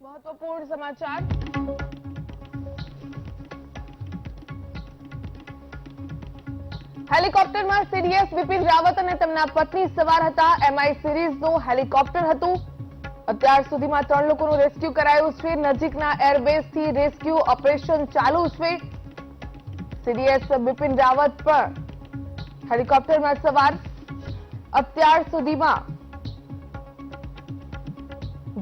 મહત્વપૂર્ણ સમાચાર હેલિકોપ્ટરમાં સીડીએસ બિપિન રાવત અને તેમના પત્ની સવાર હતા। એમઆઈ સિરીઝનું હેલિકોપ્ટર હતું। અત્યાર સુધીમાં 3 લોકોનું રેસ્ક્યુ કરાયું છે। નજીકના એરબેઝથી રેસ્ક્યુ ઓપરેશન ચાલુ છે। સીડીએસ બિપિન રાવત પણ હેલિકોપ્ટરમાં સવાર। અત્યાર સુધીમાં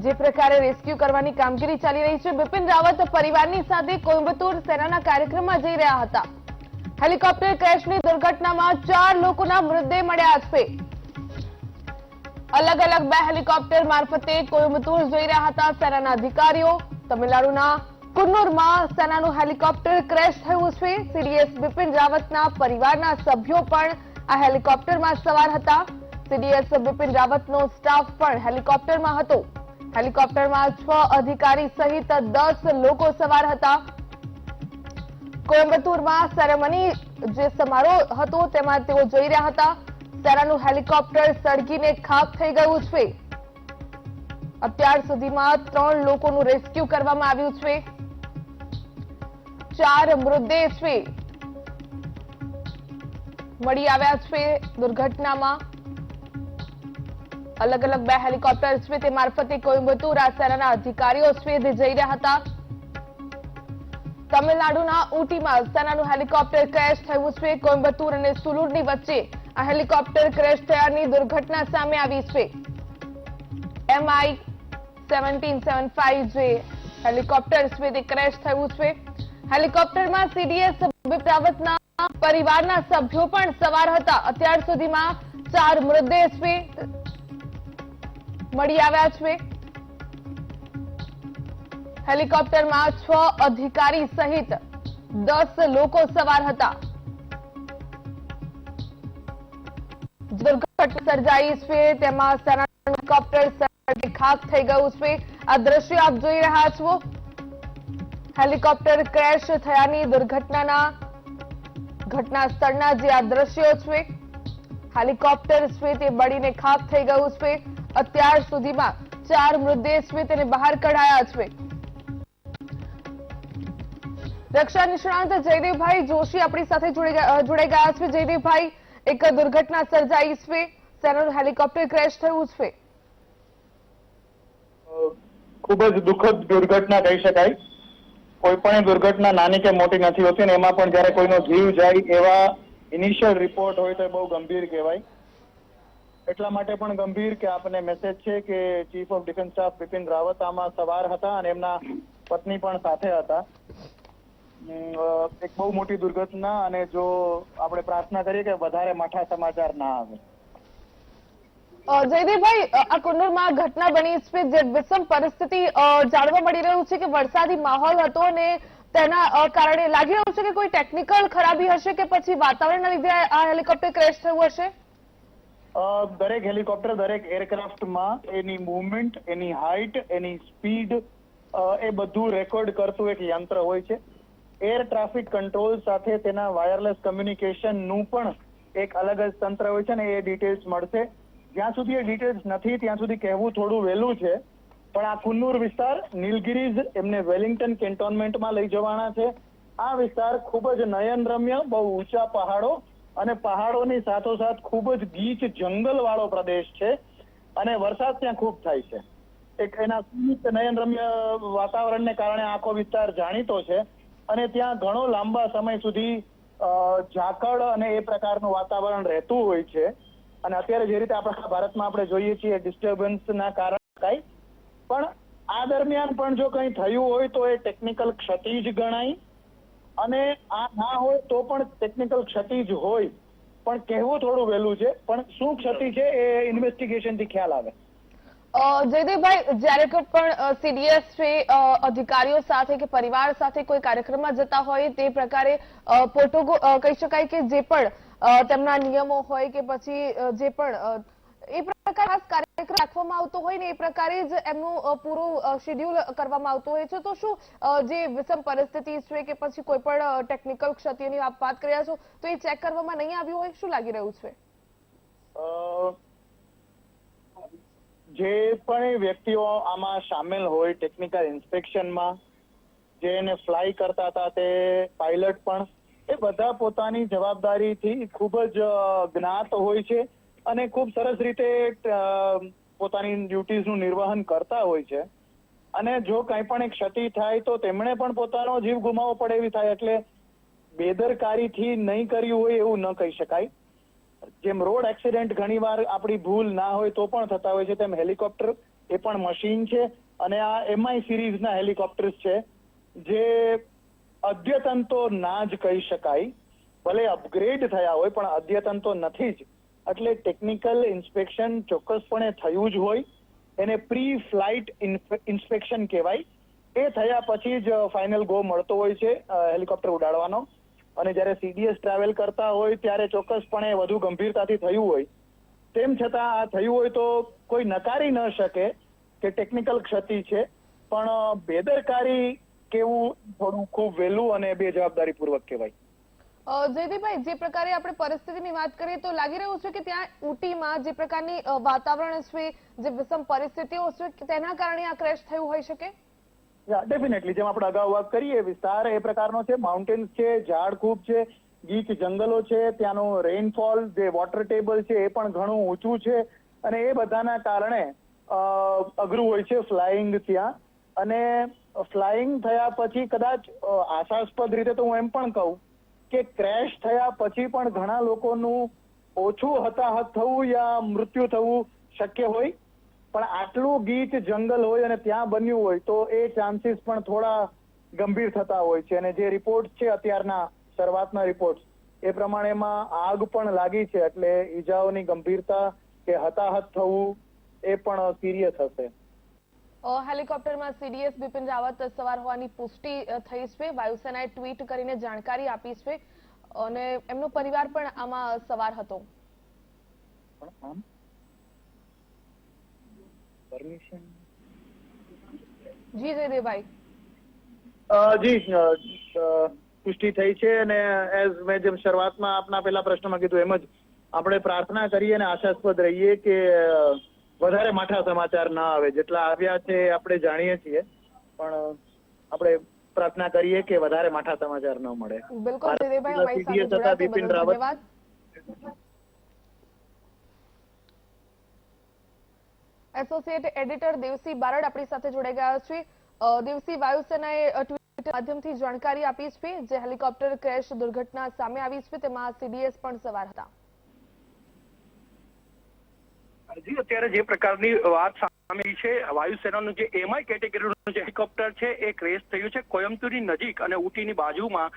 જે પ્રકારે રેસ્ક્યુ કરવાની કામગીરી ચાલી રહી છે। બિપિન રાવત પરિવારની સાથે કોઇમ્બતુર સેનાના કાર્યક્રમમાં જઈ રહ્યા હતા। હેલિકોપ્ટર ક્રેશની દુર્ઘટનામાં 4 લોકોના મૃતદેહ મળ્યા છે। અલગ અલગ 2 હેલિકોપ્ટર મારફતે કોઇમ્બતુર જઈ રહ્યા હતા સેનાના અધિકારીઓ। તમિલનાડુના કુન્નુરમાં સેનાનું હેલિકોપ્ટર ક્રેશ થયું છે। સીડીએસ બિપિન રાવતના પરિવારના સભ્યો પણ આ હેલિકોપ્ટરમાં સવાર હતા। સીડીએસ બિપિન રાવતનો સ્ટાફ પણ હેલિકોપ્ટરમાં હતો। હેલિકોપ્ટરમાં 6 અધિકારી સહિત 10 લોકો સવાર હતા। કોઇમ્બતુરમાં સેરેમની જે સમારોહ હતો તેમાં તેઓ જઈ રહ્યા હતા। સેનાનું હેલિકોપ્ટર સળગીને ખાખ થઈ ગયું છે। અત્યાર સુધીમાં 3 લોકોનું રેસ્ક્યુ કરવામાં આવ્યું છે। 4 મૃતદેહ છે મળી આવ્યા છે દુર્ઘટનામાં। अलग अलग 2 हेलिकॉप्टर છે તે મારફતે કોઇમ્બતુર આ સેનાના અધિકારીઓ છે તે જઈ રહ્યા હતા। તમિલનાડુના ઊટીમાં સેનાનું હેલિકોપ્ટર ક્રેશ થયું છે। કોઇમ્બતુર અને સુલુરની વચ્ચે આ હેલિકોપ્ટર ક્રેશ થયાની દુર્ઘટના સામે આવી છે। MI 1775 જે હેલિકોપ્ટર છે તે ક્રેશ થયું છે। હેલિકોપ્ટરમાં સીડીએસ બિપિન રાવતના પરિવારના સભ્યો પણ સવાર હતા। અત્યાર સુધીમાં 4 મૃતદેહ છે મળી આવ્યા છે। હેલિકોપ્ટરમાં 6 અધિકારી સહિત 10 લોકો સવાર હતા। દુર્ઘટના સર્જાઈ છે તેમાં સેનાનું હેલિકોપ્ટર સળગી ખાખ થઈ ગયું છે। આ દ્રશ્ય આપ જોઈ રહ્યા છો। હેલિકોપ્ટર ક્રેશ થયાની દુર્ઘટનાના ઘટના સ્થળના જે આ દ્રશ્યો છે। હેલિકોપ્ટર છે તે બળીને ખાખ થઈ ગયું છે। અત્યાર સુધીમાં 4 મૃતદેહ છે તેને બહાર કઢાયા છે। રક્ષા નિષ્ણાંત જયદેવભાઈ જોશી આપણી સાથે જોડાઈ ગયા છે। જયદેવભાઈ, એક દુર્ઘટના સર્જાઈ છે, સેનાનું હેલિકોપ્ટર ક્રેશ થયું છે। ખૂબ જ દુઃખદ દુર્ઘટના કહી શકાય। કોઈ પણ દુર્ઘટના નાની કે મોટી નથી હોતી ને એમાં પણ જ્યારે કોઈનો જીવ જાય એવા ઇનિશિયલ રિપોર્ટ હોય તો બહુ ગંભીર કહેવાય। એટલા માટે પણ ગંભીર કે આપને મેસેજ છે કે chief of defence staff Bipin Rawat આમાં સવાર હતા અને એમના પત્ની પણ સાથે હતા। એક બહુ મોટી દુર્ઘટના અને જો આપણે પ્રાર્થના કરીએ કે વધારે માઠા સમાચાર ના આવે। જયદેવભાઈ, આ કુન્નુરમાં ઘટના બની છે જે વિષમ પરિસ્થિતિ જાણવા મળી રહ્યું છે કે વરસાદી માહોલ હતો અને તેના કારણે લાગી રહ્યું છે કે કોઈ ટેકનિકલ ખરાબી હશે કે પછી વાતાવરણના લીધે આ હેલિકોપ્ટર ક્રેશ થયું હશે। દરેક હેલિકોપ્ટર દરેક એરક્રાફ્ટમાં એની મૂવમેન્ટ, એની હાઇટ, એની સ્પીડ એ બધું રેકોર્ડ કરતું એક યંત્ર હોય છે। એર ટ્રાફિક કંટ્રોલ સાથે તેના વાયરલેસ કમ્યુનિકેશનનું પણ એક અલગ જ તંત્ર હોય છે ને એ ડિટેલ્સ મળશે। જ્યાં સુધી એ ડિટેલ્સ નથી ત્યાં સુધી કહેવું થોડું વહેલું છે, પણ આ કુન્નુર વિસ્તાર નીલગિરીઝ એમને વેલિંગ્ટન કેન્ટોનમેન્ટમાં લઈ જવાના છે। આ વિસ્તાર ખૂબ જ નયનરમ્ય, બહુ ઊંચા પહાડો અને પહાડોની સાથોસાથ ખૂબ જ ગીચ જંગલવાળો પ્રદેશ છે અને વરસાદ ત્યાં ખૂબ થાય છે। એક એના નયનરમ્ય વાતાવરણને કારણે આખો વિસ્તાર જાણીતો છે અને ત્યાં ઘણો લાંબા સમય સુધી ઝાકળ અને એ પ્રકારનું વાતાવરણ રહેતું હોય છે। અને અત્યારે જે રીતે આપણા ભારતમાં આપણે જોઈએ છીએ ડિસ્ટર્બન્સના કારણે પણ આ દરમિયાન પણ જો કંઈ થયું હોય તો એ ટેકનિકલ ક્ષતિ જ ગણાય અને આ ના હોય તો પણ ટેકનિકલ ક્ષતિ જ હોય, પણ કહેવું થોડું વહેલું છે। પણ શું ક્ષતિ છે એ ઇન્વેસ્ટિગેશનથી ખ્યાલ આવે। જયદેવભાઈ, જ્યારે પણ સીડીએસ છે અધિકારીઓ સાથે કે પરિવાર સાથે કોઈ કાર્યક્રમમાં જતા હોય તે પ્રકારે કહી શકાય કે જે પણ તેમના નિયમો હોય કે પછી જે પણ એ પ્રકાર ખાસ કાર્યક્રમ રાખવામાં આવતો હોય ને એ પ્રકારે જ એમનું પૂરું શેડ્યુલ કરવામાં આવતું હોય છે। તો શું જે વિષમ પરિસ્થિતિ છે કે પછી કોઈ પણ ટેકનિકલ ક્ષતિની આપ વાત કર્યા છો તો એ ચેક કરવામાં નહીં આવ્યું હોય, શું લાગી રહ્યું છે? જે પણ વ્યક્તિઓ આમાં સામેલ હોય ટેકનિકલ ઇન્સ્પેક્શનમાં, જે એને ફ્લાય કરતા હતા તે પાયલટ પણ, એ બધા પોતાની જવાબદારીથી ખૂબ જ જ્ઞાત હોય છે અને ખૂબ સરસ રીતે પોતાની ડ્યુટીઝનું નિર્વહન કરતા હોય છે. અને જો કંઈ પણ એક ક્ષતિ થાય તો તેમણે પણ પોતાનો જીવ ગુમાવવો પડે એવી થાય. એટલે બેદરકારીથી નહીં કર્યું હોય એવું ન કહી શકાય. જેમ રોડ એક્સિડન્ટ ઘણીવાર આપણી ભૂલ ના હોય તો પણ થતા હોય છે, તેમ હેલિકોપ્ટર એ પણ મશીન છે અને આ MI સિરીઝના હેલિકોપ્ટર્સ છે જે અદ્યતન તો ના જ કહી શકાય, ભલે અપગ્રેડ થયા હોય પણ અદ્યતન તો નથી જ. એટલે ટેકનિકલ ઇન્સ્પેક્શન ચોક્કસપણે થયું જ હોય, એને પ્રી ફ્લાઇટ ઇન્સ્પેક્શન કહેવાય. એ થયા પછી જ ફાઇનલ ગો મળતો હોય છે હેલિકોપ્ટર ઉડાડવાનો. અને જ્યારે CDS ટ્રાવેલ કરતા હોય ત્યારે ચોક્કસપણે વધુ ગંભીરતાથી થયું હોય. તેમ છતાં આ થયું હોય તો કોઈ નકારી ન શકે કે ટેકનિકલ ક્ષતિ છે, પણ બેદરકારી કેવું થોડું ખૂબ વહેલું અને બેજવાબદારીપૂર્વક કહેવાય. જયદીપભાઈ, જે પ્રકારે આપણે પરિસ્થિતિની વાત કરીએ તો લાગી રહ્યું છે કે ત્યાં ઉટીમાં જે પ્રકારની વાતાવરણ છે, જે વિષમ પરિસ્થિતિઓ છે, તેના કારણે આ ક્રેશ થયું હોઈ શકે. ડેફિનેટલી, જેમ આપણે અગાઉ વાત કરીએ, વિસ્તાર એ પ્રકારનો છે, માઉન્ટેન્સ છે, ઝાડ ખૂબ છે, ગીચ જંગલો છે, ત્યાંનું રેઇનફોલ, જે વોટર ટેબલ છે એ પણ ઘણું ઊંચું છે અને એ બધાના કારણે અઘરું હોય છે ફ્લાઇંગ ત્યાં. અને ફ્લાઇંગ થયા પછી કદાચ આશાસ્પદ રીતે તો હું એમ પણ કહું કે ક્રેશ થયા પછી પણ ઘણા લોકોનું ઓછું હતાહત થવું યા મૃત્યુ થવું શક્ય હોય, પણ આટલું ગીચ જંગલ હોય અને ત્યાં બન્યું હોય તો એ ચાન્સીસ પણ થોડા ગંભીર થતા હોય છે. અને જે રિપોર્ટ છે અત્યારના શરૂઆતના રિપોર્ટ એ પ્રમાણેમાં આગ પણ લાગી છે, એટલે ઈજાઓની ગંભીરતા કે હતાહત થવું એ પણ સિરિયસ હશે. હેલિકોપ્ટરમાં CDS બિપિન રાવત સવાર હોવાની પુષ્ટિ થઈ છે. વાયુસેનાએ ટ્વીટ કરીને જાણકારી આપી છે અને એમનો પરિવાર પણ આમાં સવાર હતો. જી જયદેવભાઈ. જી, પુષ્ટિ થઈ છે અને એઝ મેં જેમ શરૂઆતમાં આપના પહેલા પ્રશ્નમાં કીધું એમ જ આપણે પ્રાર્થના કરીએ અને આશાસ્પદ રહીએ કે વધારે માઠા સમાચાર ના આવે. જેટલા આવ્યા છે આપણે જાણીએ છીએ, પણ આપણે પ્રાર્થના કરીએ કે વધારે માઠા સમાચાર ન મળે. બિલકુલ જયદેવભાઈ, અમારી સાથે જોડાયા તે બદલ ધન્યવાદ. એસોસિએટ એડિટર દેવસી બારડ આપણી સાથે જોડાઈ ગયા છે. દેવસી, વાયુસેનાએ ટ્વીટ માધ્યમથી જાણકારી આપી છે જે હેલિકોપ્ટર ક્રેશ દુર્ઘટના સામે આવી છે તેમાં CDS પણ સવાર હતા. જી, અત્યારે જે પ્રકારની વાત સામે છે, વાયુસેનાનું જે MI કેટેગરીનું જે હેલિકોપ્ટર છે એ ક્રેશ થયું છે. કોયમ્બતુરની નજીક અને ઉટીની બાજુમાં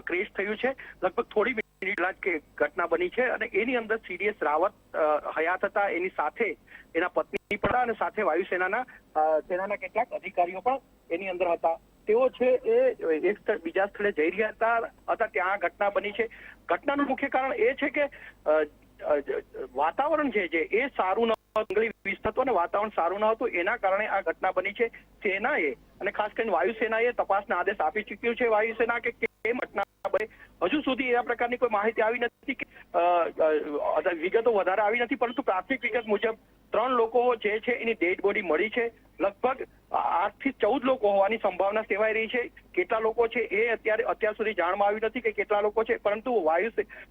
ક્રેશ થયું છે. લગભગ થોડી મિનિટ પહેલા જ ઘટના બની છે અને એની અંદર CDS રાવત હયાત હતા, એની સાથે એના પત્ની પણ અને સાથે વાયુસેનાના સેનાના કેટલાક અધિકારીઓ પણ એની અંદર હતા. તેઓ છે એ બીજા સ્થળે જઈ રહ્યા હતા ત્યાં ઘટના બની છે. ઘટનાનું મુખ્ય કારણ એ છે કે વાતાવરણ છે જે એ સારું ન હતું, વિસ્તૃત અને વાતાવરણ સારું ન હતું, એના કારણે આ ઘટના બની છે. સેનાએ અને ખાસ કરીને વાયુસેનાએ તપાસના આદેશ આપી ચૂક્યું છે. વાયુસેના કે કેમ ઘટના બની હજુ સુધી આ પ્રકારની કોઈ માહિતી આવી નથી કે વિગતો વધારે આવી નથી, પરંતુ પ્રાથમિક વિગત મુજબ 3 લોકો જે છે એની ડેડ બોડી મળી છે. લગભગ 8 થી 14 લોકો હોવાની સંભાવના સેવાઈ રહી છે. કેટલા લોકો છે એ અત્યાર સુધી જાણમાં આવ્યું નથી કે કેટલા લોકો છે, પરંતુ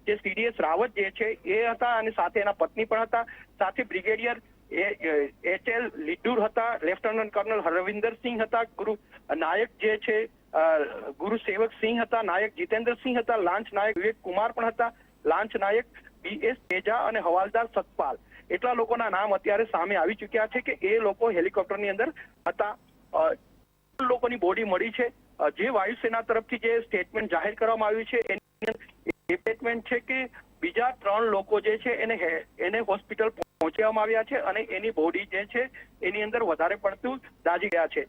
જે CDS રાવત જે છે એ હતા અને સાથે એના પત્ની પણ હતા. સાથે બ્રિગેડિયર HL લીડુર હતા, લેફ્ટનન્ટ કર્નલ હરવિંદર સિંહ હતા, ગુરુ નાયક જે છે ગુરુ સેવક સિંહ હતા, નાયક જીતેન્દ્ર સિંહ હતા, લાંચ નાયક વિવેક કુમાર પણ હતા, લાંચ નાયક BS તેજા અને હવાલદાર સતપાલ. એટલા લોકોના નામ અત્યારે સામે આવી ચુક્યા છે કે એ લોકો હેલિકોપ્ટરની અંદર હતા. લોકોની બોડી મળી છે. જે વાયુસેના તરફથી જે સ્ટેટમેન્ટ જાહેર કરવામાં આવ્યું છે એની સ્ટેટમેન્ટ છે કે બીજા 3 લોકો જે છે એને હોસ્પિટલ પહોંચવામાં આવ્યા છે અને એની બોડી જે છે એની અંદર વધારે પડતું દાઝી ગયા છે.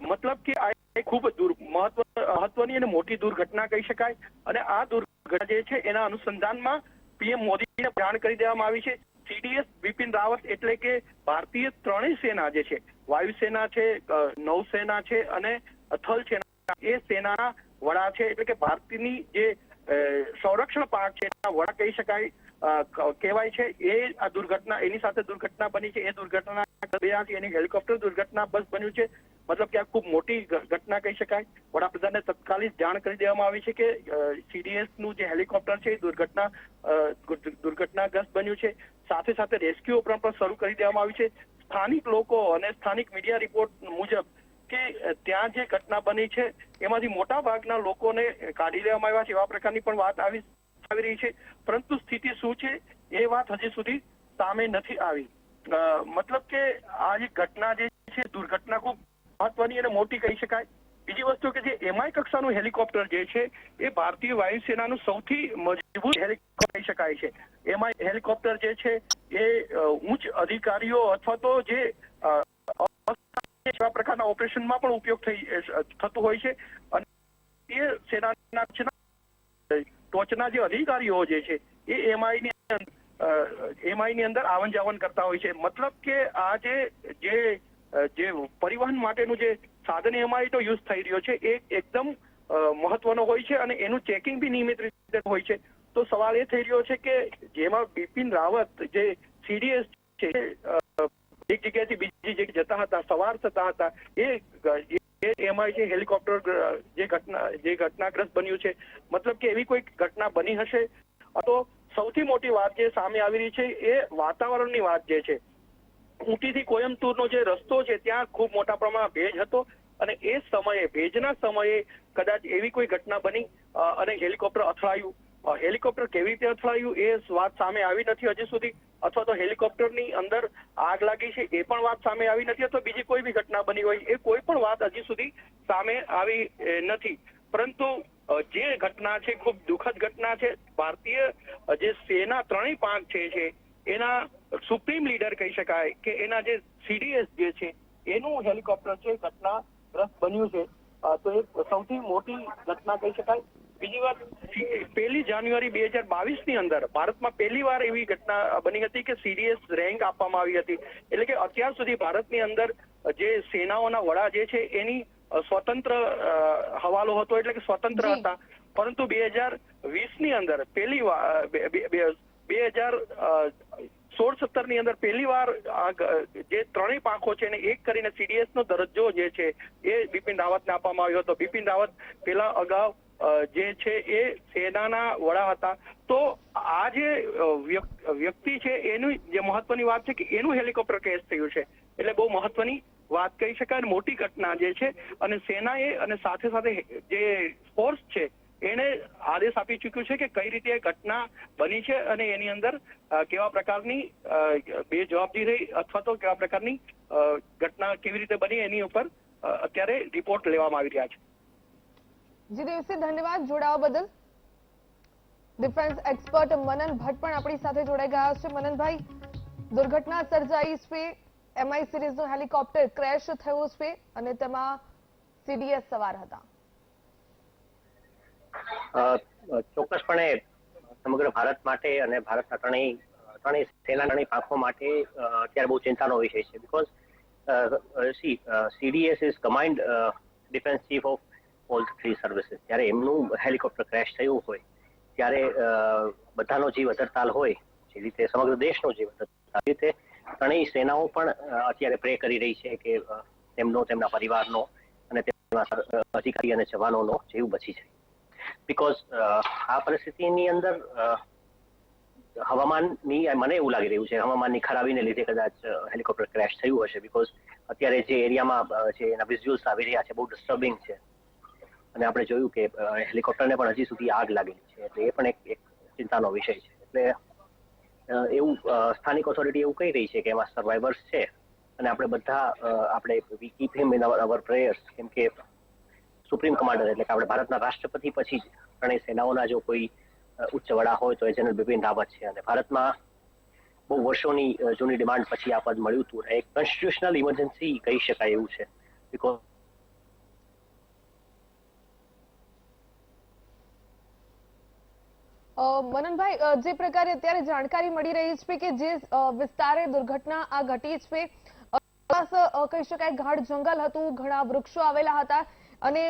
મતલબ કે આ ખૂબ મહત્વની અને મોટી દુર્ઘટના કહી શકાય અને આ દુર્ઘટના જે છે એના અનુસંધાનમાં PM મોદીને જાણ કરી દેવામાં આવી છે. CDS બિપિન રાવત એટલે કે ભારતીય ત્રણેય સેના જે છે, વાયુસેના છે, નૌસેના છે અને થલ સેના, એ સેનાના વડા છે. એટલે કે ભારતની જે સંરક્ષણ પાંખ છે એના વડા કહી શકાય. કહેવાય છે એ આ દુર્ઘટના એની સાથે દુર્ઘટના બની છે. એ દુર્ઘટના એની હેલિકોપ્ટર દુર્ઘટના બસ બન્યું છે. મતલબ કે આ ખૂબ મોટી ઘટના કહી શકાય. વડાપ્રધાનને તત્કાલીન જાણ કરી દેવામાં આવી છે કે CDS નું જે હેલિકોપ્ટર છે એ દુર્ઘટનાગ્રસ્ત બન્યું છે. સાથે સાથે રેસ્ક્યુ ઉપરાંત પણ શરૂ કરી દેવામાં આવ્યું છે. સ્થાનિક લોકો અને સ્થાનિક મીડિયા રિપોર્ટ મુજબ કે ત્યાં જે ઘટના બની છે એમાંથી મોટા ભાગના લોકોને કાઢી લેવામાં આવ્યા છે એવા પ્રકારની પણ વાત આવી રહી છે. પરંતુ સ્થિતિ શું છે એ વાત હજી સુધી સામે નથી આવી. મતલબ કે આ જે ઘટના જે છે દુર્ઘટના ખૂબ મહત્વની અને મોટી કહી શકાય. બીજી વસ્તુ કે જે MI કક્ષાનું હેલિકોપ્ટર જે છે એ ભારતીય વાયુસેનાનું સૌથી મજબૂત હેલિકોપ્ટર કહી શકાય છે. MI હેલિકોપ્ટર જે છે એ ઉચ્ચ અધિકારીઓ અથવા તો જે એવા પ્રકારના ઓપરેશનમાં પણ ઉપયોગ થતું હોય છે. અને એ સેનાના ટોચના જે અધિકારીઓ જે છે એ MI ની અંદર આવન જાવન કરતા હોય છે. મતલબ કે આ જે પરિવહન માટેનું જે સાધન MI તો યુઝ થઈ રહ્યો છે એ એકદમ મહત્વનો હોય છે અને એનું ચેકિંગ બી નિયમિત રીતે હોય છે. તો સવાલ એ થઈ રહ્યો છે કે જેમાં બિપિન રાવત જે CDS છે એક જગ્યાએથી બીજી જગ્યાએ જતા હતા, સવાર થતા હતા, એ MI જે હેલિકોપ્ટર જે ઘટનાગ્રસ્ત બન્યું છે. મતલબ કે એવી કોઈ ઘટના બની હશે. તો સૌથી મોટી વાત જે સામે આવી રહી છે એ વાતાવરણની વાત જે છે. ઊટીથી કોયમ્બતુરનો જે રસ્તો છે ત્યાં ખૂબ મોટા પ્રમાણમાં ભેજ હતો અને એ સમયે ભેજના સમયે કદાચ એવી કોઈ ઘટના બની અને હેલિકોપ્ટર અથડાયું. હેલિકોપ્ટર કેવી રીતે અથડાયું એ વાત સામે આવી નથી હજી સુધી. અથવા તો હેલિકોપ્ટરની અંદર આગ લાગી છે એ પણ વાત સામે આવી નથી. અથવા બીજી કોઈ બી ઘટના બની હોય એ કોઈ પણ વાત હજી સુધી સામે આવી નથી. પરંતુ જે ઘટના છે ખૂબ દુઃખદ ઘટના છે. ભારતીય જે સેના ત્રણેય પાંખ છે એના સુપ્રીમ લીડર કહી શકાય કે એના જે CDS જે છે એનું હેલિકોપ્ટર છે ઘટનાગ્રસ્ત બન્યું છે. તો એ સૌથી મોટી ઘટના કહી શકાય. બીજી વાત 1 જાન્યુઆરી 2022 ની અંદર ભારતમાં પહેલી વાર એવી ઘટના બની હતી કે CDS રેન્ક આપવામાં આવી હતી. એટલે કે અત્યાર સુધી ભારતની અંદર જે સેનાઓના વડા જે છે એની સ્વતંત્ર હવાલો હતો, એટલે કે સ્વતંત્ર હતા. પરંતુ 2020 ની અંદર પહેલી વાર 2016-17 ની અંદર પહેલી વાર જે ત્રણેય પાંખો છે એને એક કરીને CDS નો દરજ્જો જે છે એ બિપિન રાવતને આપવામાં આવ્યો હતો. બિપિન રાવત પેલા અગાઉ જે છે એ સેનાના વડા હતા. તો આ જે વ્યક્તિ છે એની જે મહત્વની વાત છે કે એનું હેલિકોપ્ટર ક્રેશ થયું છે. એટલે બહુ મહત્વની વાત કહી શકાય. મોટી ઘટના જે છે અને સેનાએ અને સાથે સાથે જે ફોર્સ છે એને આદેશ આપી ચૂક્યું છે કે કઈ રીતે ઘટના બની છે અને એની અંદર કેવા પ્રકારની બેજવાબદારી અથવા તો કેવા પ્રકારની ઘટના કેવી રીતે બની એની ઉપર અત્યારે રિપોર્ટ લેવામાં આવી રહ્યા છે. જી દેવસી, ધન્યવાદ જોડાવા બદલ. ડિફેન્સ એક્સપર્ટ મનન ભટ્ટ પણ આપણી સાથે જોડાઈ ગયા છે. મનનભાઈ, દુર્ઘટના સર્જાઈ છે, MI સિરીઝનું હેલિકોપ્ટર ક્રેશ થયું છે અને તેમાં CDS સવાર હતા. ચોક્કસપણે સમગ્ર ભારત માટે અને ભારતના ત્રણેય સેનાની પાંખો માટે અત્યારે બહુ ચિંતાનો વિષય છે. Because CDS is command defence chief of all three services. જ્યારે એમનું હેલિકોપ્ટર ક્રેશ થયું હોય ત્યારે બધાનો જીવ અધરતાલ હોય, જે રીતે સમગ્ર દેશનો જીવ અધરતાલ, રીતે ત્રણેય સેનાઓ પણ અત્યારે પ્રે કરી રહી છે કે તેમના પરિવારનો અને તેમના અધિકારી અને જવાનોનો જીવ બચી જાય. બીકોઝ આ પરિસ્થિતિની અંદર હવામાનની, મને એવું લાગી રહ્યું છે હવામાનની ખરાબીને લીધે કદાચ હેલિકોપ્ટર ક્રેશ થયું હશે. બીકોઝ અત્યારે જે એરિયામાં જે એના વિઝ્યુઅલ્સ આવી રહ્યા છે બહુ ડિસ્ટર્બિંગ છે. અને આપણે જોયું કે હેલિકોપ્ટરને પણ હજી સુધી આગ લાગેલી છે. એટલે એ પણ એક ચિંતાનો વિષય છે. એટલે એવું સ્થાનિક ઓથોરિટી એવું કહી રહી છે કે એમાં સર્વાઈવર્સ છે અને આપણે બધા આપણે વી keep him in our prayers. કેમ કે સુપ્રીમ કમાન્ડર એટલે કે આપણે ભારતના રાષ્ટ્રપતિ પછી જ ત્રણેય સેનાઓના જો કોઈ ઉચ્ચ વડા હોય તો એ જનરલ બિપિન રાવત છે. અને ભારતમાં બહુ વર્ષોની જૂની ડિમાન્ડ પછી આ પદ મળ્યું હતું. એક કોન્સ્ટિટ્યુશનલ ઇમરજન્સી કહી શકાય એવું છે. બીકોઝ મનનભાઈ, જે પ્રકારે અત્યારે જાણકારી મળી રહી છે કે જે વિસ્તારે દુર્ઘટના આ ઘટી છે કહી શકાય ગાઢ જંગલ હતું, ઘણા વૃક્ષો આવેલા હતા અને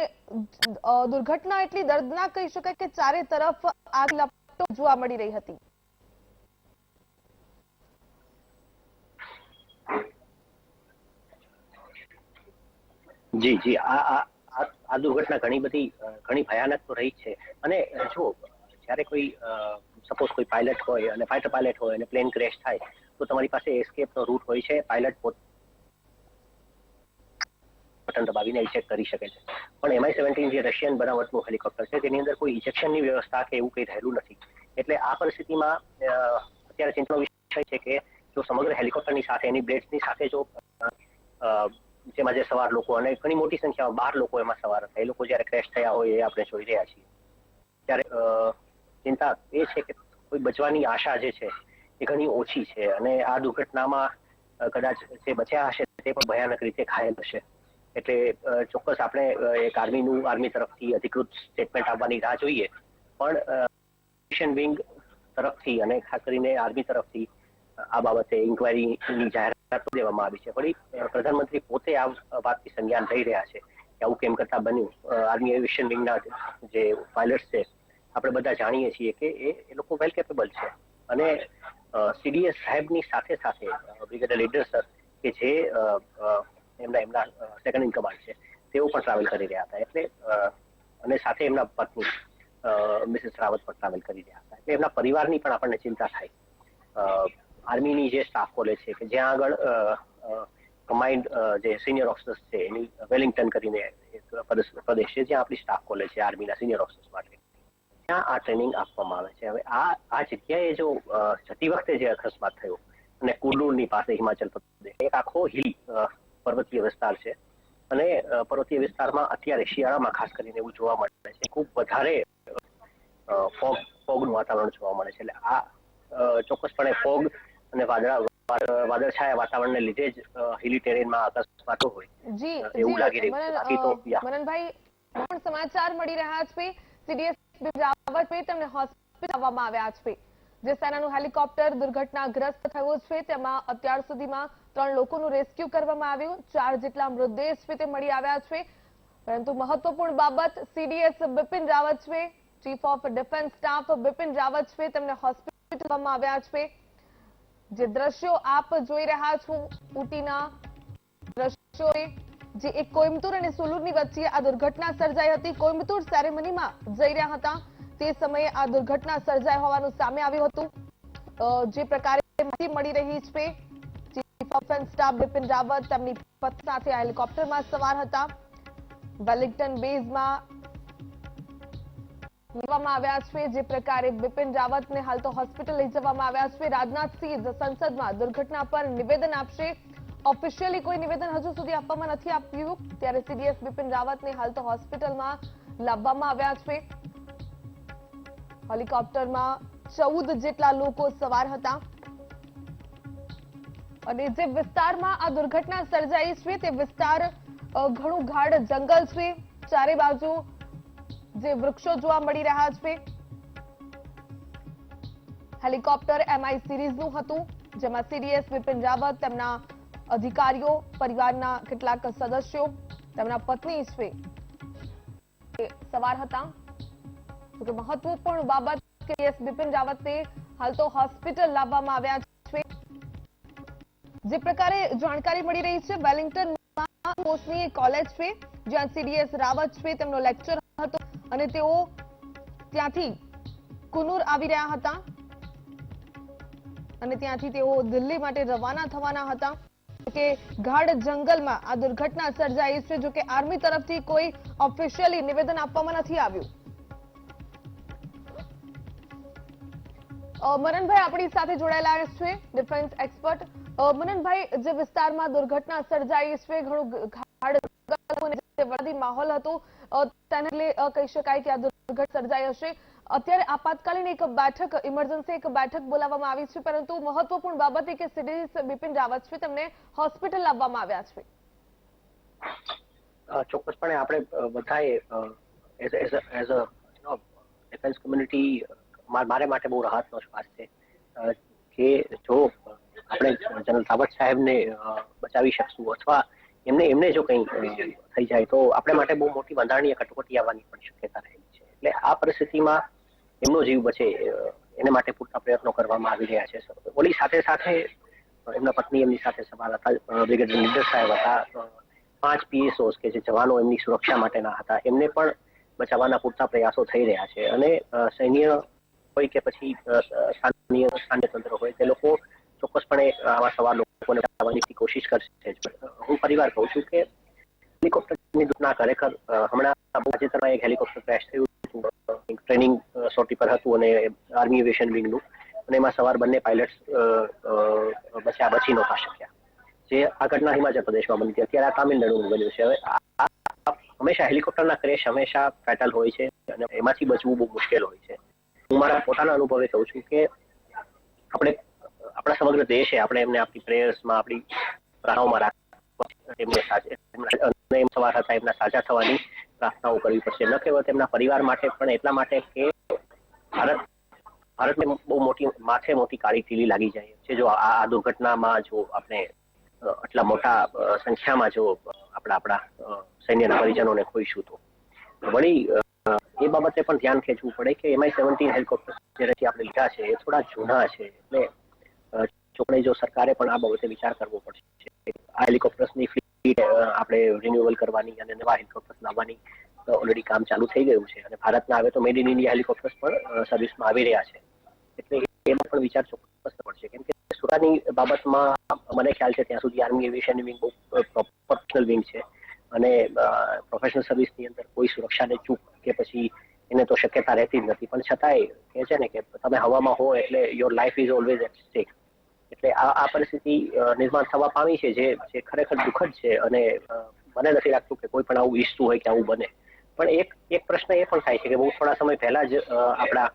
દુર્ઘટના એટલી દર્દનાક કહી શકાય કે ચારે તરફ આગ લપટો જોવા મળી રહી હતી. જી જી આ દુર્ઘટના ઘણી ભયાનક તો રહી છે. અને જો જ્યારે કોઈ સપોઝ કોઈ પાયલટ હોય અને ફાઇટર પાયલટ હોય અને પ્લેન ક્રેશ થાય તો તમારી પાસે એસ્કેપનો રૂટ હોય છે. પાયલટ બટન દબાવીને ઇજેક્ટ કરી શકે છે. પણ MI-17 જે રશિયન બનાવટનું હેલિકોપ્ટર છે તેની અંદર કોઈ ઇજેક્શનની વ્યવસ્થા કે એવું કંઈ રહેલું નથી. એટલે આ પરિસ્થિતિમાં અત્યારે ચિંતાનો વિષય છે કે જો સમગ્ર હેલિકોપ્ટરની સાથે એની બ્લેડ્સની સાથે જો જેમાં જે સવાર લોકો અને ઘણી મોટી સંખ્યામાં 12 લોકો એમાં સવાર હતા, એ લોકો જ્યારે ક્રેશ થયા હોય એ આપણે જોઈ રહ્યા છીએ. ત્યારે ચિંતા એ છે કે કોઈ બચવાની આશા જે છે એ ઘણી ઓછી છે. અને આ દુર્ઘટનામાં કદાચ જે બચ્યા હશે તે પણ ભયાનક રીતે ઘાયલ હશે. એટલે ચોક્કસ આપણે એક આર્મી તરફથી અધિકૃત સ્ટેટમેન્ટ આવવાની રાહ જોઈએ. પણ મિશન વિંગ તરફથી અને ખાસ કરીને આર્મી તરફથી આ બાબતે ઇન્કવાયરીની જાહેરાત દેવામાં આવી છે. વળી પ્રધાનમંત્રી પોતે આ વાતથી સંજ્ઞાન લઈ રહ્યા છે કે આવું કેમ કરતા બન્યું. આર્મી એવિએશન વિંગના જે પાયલટ્સ છે આપણે બધા જાણીએ છીએ કે એ લોકો વેલ કેપેબલ છે. અને CDS સાહેબની સાથે સાથે બ્રિગેડિયર લીડર સર કે જે એમના સેકન્ડ ઇન કમાન્ડ છે તેઓ પણ ટ્રાવેલ કરી રહ્યા હતા. એટલે અને સાથે એમના પત્ની મિસિસ રાવત પણ ટ્રાવેલ કરી રહ્યા હતા. એટલે એમના પરિવારની પણ આપણને ચિંતા થાય. આર્મીની જે સ્ટાફ કોલેજ છે કે જ્યાં આગળ કમાન્ડ જે સિનિયર ઓફિસર્સ છે એની વેલિંગ્ટન કરીને એક પ્રદેશ છે જ્યાં આપણી સ્ટાફ કોલેજ છે આર્મીના સિનિયર ઓફિસર્સ માટે, ત્યાં આ ટ્રેનિંગ આપવામાં આવે છે. હવે આ જગ્યાએ જો જતી વખતે જે અકસ્માત થયો અને કુલ્લુની પાસે હિમાચલ પ્રદેશ એક આખો હિલ પર્વતીય વિસ્તાર છે. અને પર્વતીય વિસ્તારમાં અત્યારે શિયાળામાં ખાસ કરીને એવું જોવા મળે છે ખૂબ વધારે ફોગનું વાતાવરણ જોવા મળે છે. એટલે આ ચોક્કસપણે ફોગ અને વાદળછાયા વાતાવરણને લીધે જ હિલી ટેરેનમાં અકસ્માતો હોય એવું લાગી રહ્યું છે. બાકી તો મનનભાઈ પણ સમાચાર મળી રહ્યા છે CDS રાવત તેમને હોસ્પિટલ આવવામાં આવ્યા છે. જે સેનાનું હેલિકોપ્ટર દુર્ઘટનાગ્રસ્ત થયું છે તેમાં અત્યાર સુધીમાં 3 લોકોનું રેસ્ક્યુ કરવામાં આવ્યું. 4 જેટલા મૃતદેહ છે તે મળી આવ્યા છે. પરંતુ મહત્વપૂર્ણ બાબત CDS બિપિન રાવત છે, chief of defence staff Bipin Rawat છે, તેમને હોસ્પિટલ આવવામાં આવ્યા છે. જે દ્રશ્યો આપ જોઈ રહ્યા છો ઉટીના દ્રશ્યો જે એક કોઈમ્બતુર અને સુલુરની વચ્ચે આ દુર્ઘટના સર્જાઈ હતી. કોઈમ્બતુર સેરેમનીમાં જઈ રહ્યા હતા તે સમયે આ દુર્ઘટના સર્જાઈ હોવાનું સામે આવ્યું હતું. જે પ્રકારે માહિતી મળી રહી છે chief of defence staff Bipin Rawat તેમની પત્ની સાથે આ હેલિકોપ્ટરમાં સવાર હતા. વેલિંગ્ટન બેઝમાં લેવામાં આવ્યા છે. જે પ્રકારે બિપિન રાવતને હાલ તો હોસ્પિટલ લઈ જવામાં આવ્યા છે. રાજનાથસિંહ સંસદમાં દુર્ઘટના પર નિવેદન આપશે. ઓફિશિયલી કોઈ નિવેદન હજુ સુધી આપવામાં નથી આવ્યું. ત્યારે CDS બિપિન રાવતને હાલ તો હોસ્પિટલમાં લાવવામાં આવ્યા છે. હેલિકોપ્ટરમાં 14 જેટલા લોકો સવાર હતા. અને જે વિસ્તારમાં આ દુર્ઘટના સર્જાઈ છે તે વિસ્તાર ઘણું ગાઢ જંગલ છે. ચારે બાજુ જે વૃક્ષો જોવા મળી રહ્યા છે. હેલિકોપ્ટર MI સિરીઝનું હતું જેમાં CDS બિપિન રાવત તેમના અધિકારીઓ પરિવારના કેટલાક સદસ્યો તેમના પત્ની છે સવાર હતા. તો મહત્વપૂર્ણ બાબત કે CDS બિપિન રાવતને હાલ તો હોસ્પિટલ લાવવામાં આવ્યા છે. જે પ્રકારે જાણકારી મળી રહી છે વેલિંગ્ટનમાં કોર્સની એક કોલેજ છે જ્યાં CDS રાવત છે તેમનો લેક્ચર હતો અને તેઓ ત્યાંથી કુન્નુર આવી રહ્યા હતા અને ત્યાંથી તેઓ દિલ્હી માટે રવાના થવાના હતા. કે ગાઢ જંગલમાં આ દુર્ઘટના સર્જાઈ છે. જો કે આર્મી તરફથી કોઈ ઓફિશિયલી નિવેદન આપવામાં નથી આવ્યું. મનનભાઈ આપણી સાથે જોડાયેલા છે ડિફેન્સ એક્સપર્ટ. મનનભાઈ, જે વિસ્તારમાં દુર્ઘટના સર્જાઈ છે ઘણું ગાઢ માહોલ હતો તેને લઈને કહી શકાય કે આ દુર્ઘટના સર્જાઈ હશે. અત્યારે આપાતકાલીન એક બેઠક ઇમરજન્સી એક બેઠક બોલાવવામાં આવી છે પરંતુ મહત્વપૂર્ણ બાબત એ કે CDS બિપિન રાવત છે તેમને હોસ્પિટલ લાવવામાં આવ્યા છે. ચોક્કસપણે આપણે બધાએ એઝ અ ડિફેન્સ કોમ્યુનિટી મારે માટે બહુ રાહતનો શ્વાસ છે કે જો આપણે જનરલ રાવત સાહેબને બચાવી શકશું અથવા એમને જો કંઈ થઈ જાય તો આપણે માટે બહુ મોટી બંધારણીય કટોકટી આવવાની પણ શક્યતા રહેલી છે. એટલે આ પરિસ્થિતિમાં એમનો જીવ બચે એને માટે પૂરતા પ્રયત્નો કરવામાં આવી રહ્યા છે. ઓલી સાથે સાથે એમના પત્ની એમની સાથે સવાર હતા, બ્રિગેડિયર લીડર સાહેબ હતા, 5 PSOs કે જે જવાનો એમની સુરક્ષા માટેના હતા એમને પણ બચાવવાના પૂરતા પ્રયાસો થઈ રહ્યા છે. અને સૈન્ય હોય કે પછી સ્થાનિક તંત્ર હોય તે લોકો ચોક્કસપણે આવા સવાલ લોકોને બચાવવાની કોશિશ કરશે. હું ફરીવાર કહું છું કે હેલિકોપ્ટરની દુર્ઘટના ખરેખર હમણાં તાજેતરમાં એક હેલિકોપ્ટર ક્રેશ થયું હતું, ટ્રેનિંગ સોટી પર હતું અને આર્મી એવિએશન વિંગનું, અને એમાં સવાર બંને પાયલટ્સ બચી નહોતા શક્યા. જે આ ઘટના હિમાચલ પ્રદેશમાં બની હતી, અત્યારે આ તામિલનાડુમાં બન્યું છે. હવે હંમેશા હેલિકોપ્ટરના ક્રેશ હંમેશા ફેટલ હોય છે અને એમાંથી બચવું બહુ મુશ્કેલ હોય છે. હું મારા પોતાના અનુભવે કહું છું કે આપણા સમગ્ર દેશે આપણે એમને આપણી પ્રેયર્સમાં, આપણી પ્રાર્થનાઓમાં રાખવા, એમને સવાર હતા એમના સાજા થવાની પ્રાર્થનાઓ કરવી પડશે. ન કેવળ તેમના પરિવાર માટે પણ એટલા માટે કે ભારતને બહુ મોટી કાળી ટીલી લાગી જાય છે જો આ દુર્ઘટનામાં જો આપણે આટલા મોટા સંખ્યામાં જો આપણા સૈન્યના પરિજનોને ખોઈશું તો વળી એ બાબતે પણ ધ્યાન ખેંચવું પડે કે MI-17 હેલિકોપ્ટર જેનાથી આપણે લીધા છે એ થોડા જૂના છે. એટલે ચોક્કસ જો સરકારે પણ આ બાબતે વિચાર કરવો પડશે. આ હેલિકોપ્ટર્સની ફ્લીટ આપણે રિન્યુઅલ કરવાની અને નવા હેલિકોપ્ટર્સ લાવવાની ઓલરેડી કામ ચાલુ થઈ ગયું છે અને ભારતના હવે તો મેડ ઇન ઇન્ડિયા હેલિકોપ્ટર્સ પણ સર્વિસમાં આવી રહ્યા છે. એટલે એમાં પણ વિચાર ચોક્કસ પડશે. કેમ કે સુરતની બાબતમાં મને ખ્યાલ છે ત્યાં સુધી આર્મી એવિએશન વિંગ બહુ પ્રોફેશનલ વિંગ છે અને પ્રોફેશનલ સર્વિસની અંદર કોઈ સુરક્ષાને ચૂક કે પછી એને તો શક્યતા રહેતી જ નથી. પણ છતાંય કહે છે ને કે તમે હવામાં હો એટલે your life is always at stake. એટલે આ પરિસ્થિતિ નિર્માણ થવા પામી છે જે ખરેખર દુઃખદ છે અને મને નથી લાગતું કે કોઈ પણ આવું ઈચ્છતું હોય કે આવું બને. પણ એક પ્રશ્ન એ પણ થાય છે કે બહુ થોડા સમય પહેલા જ આપણા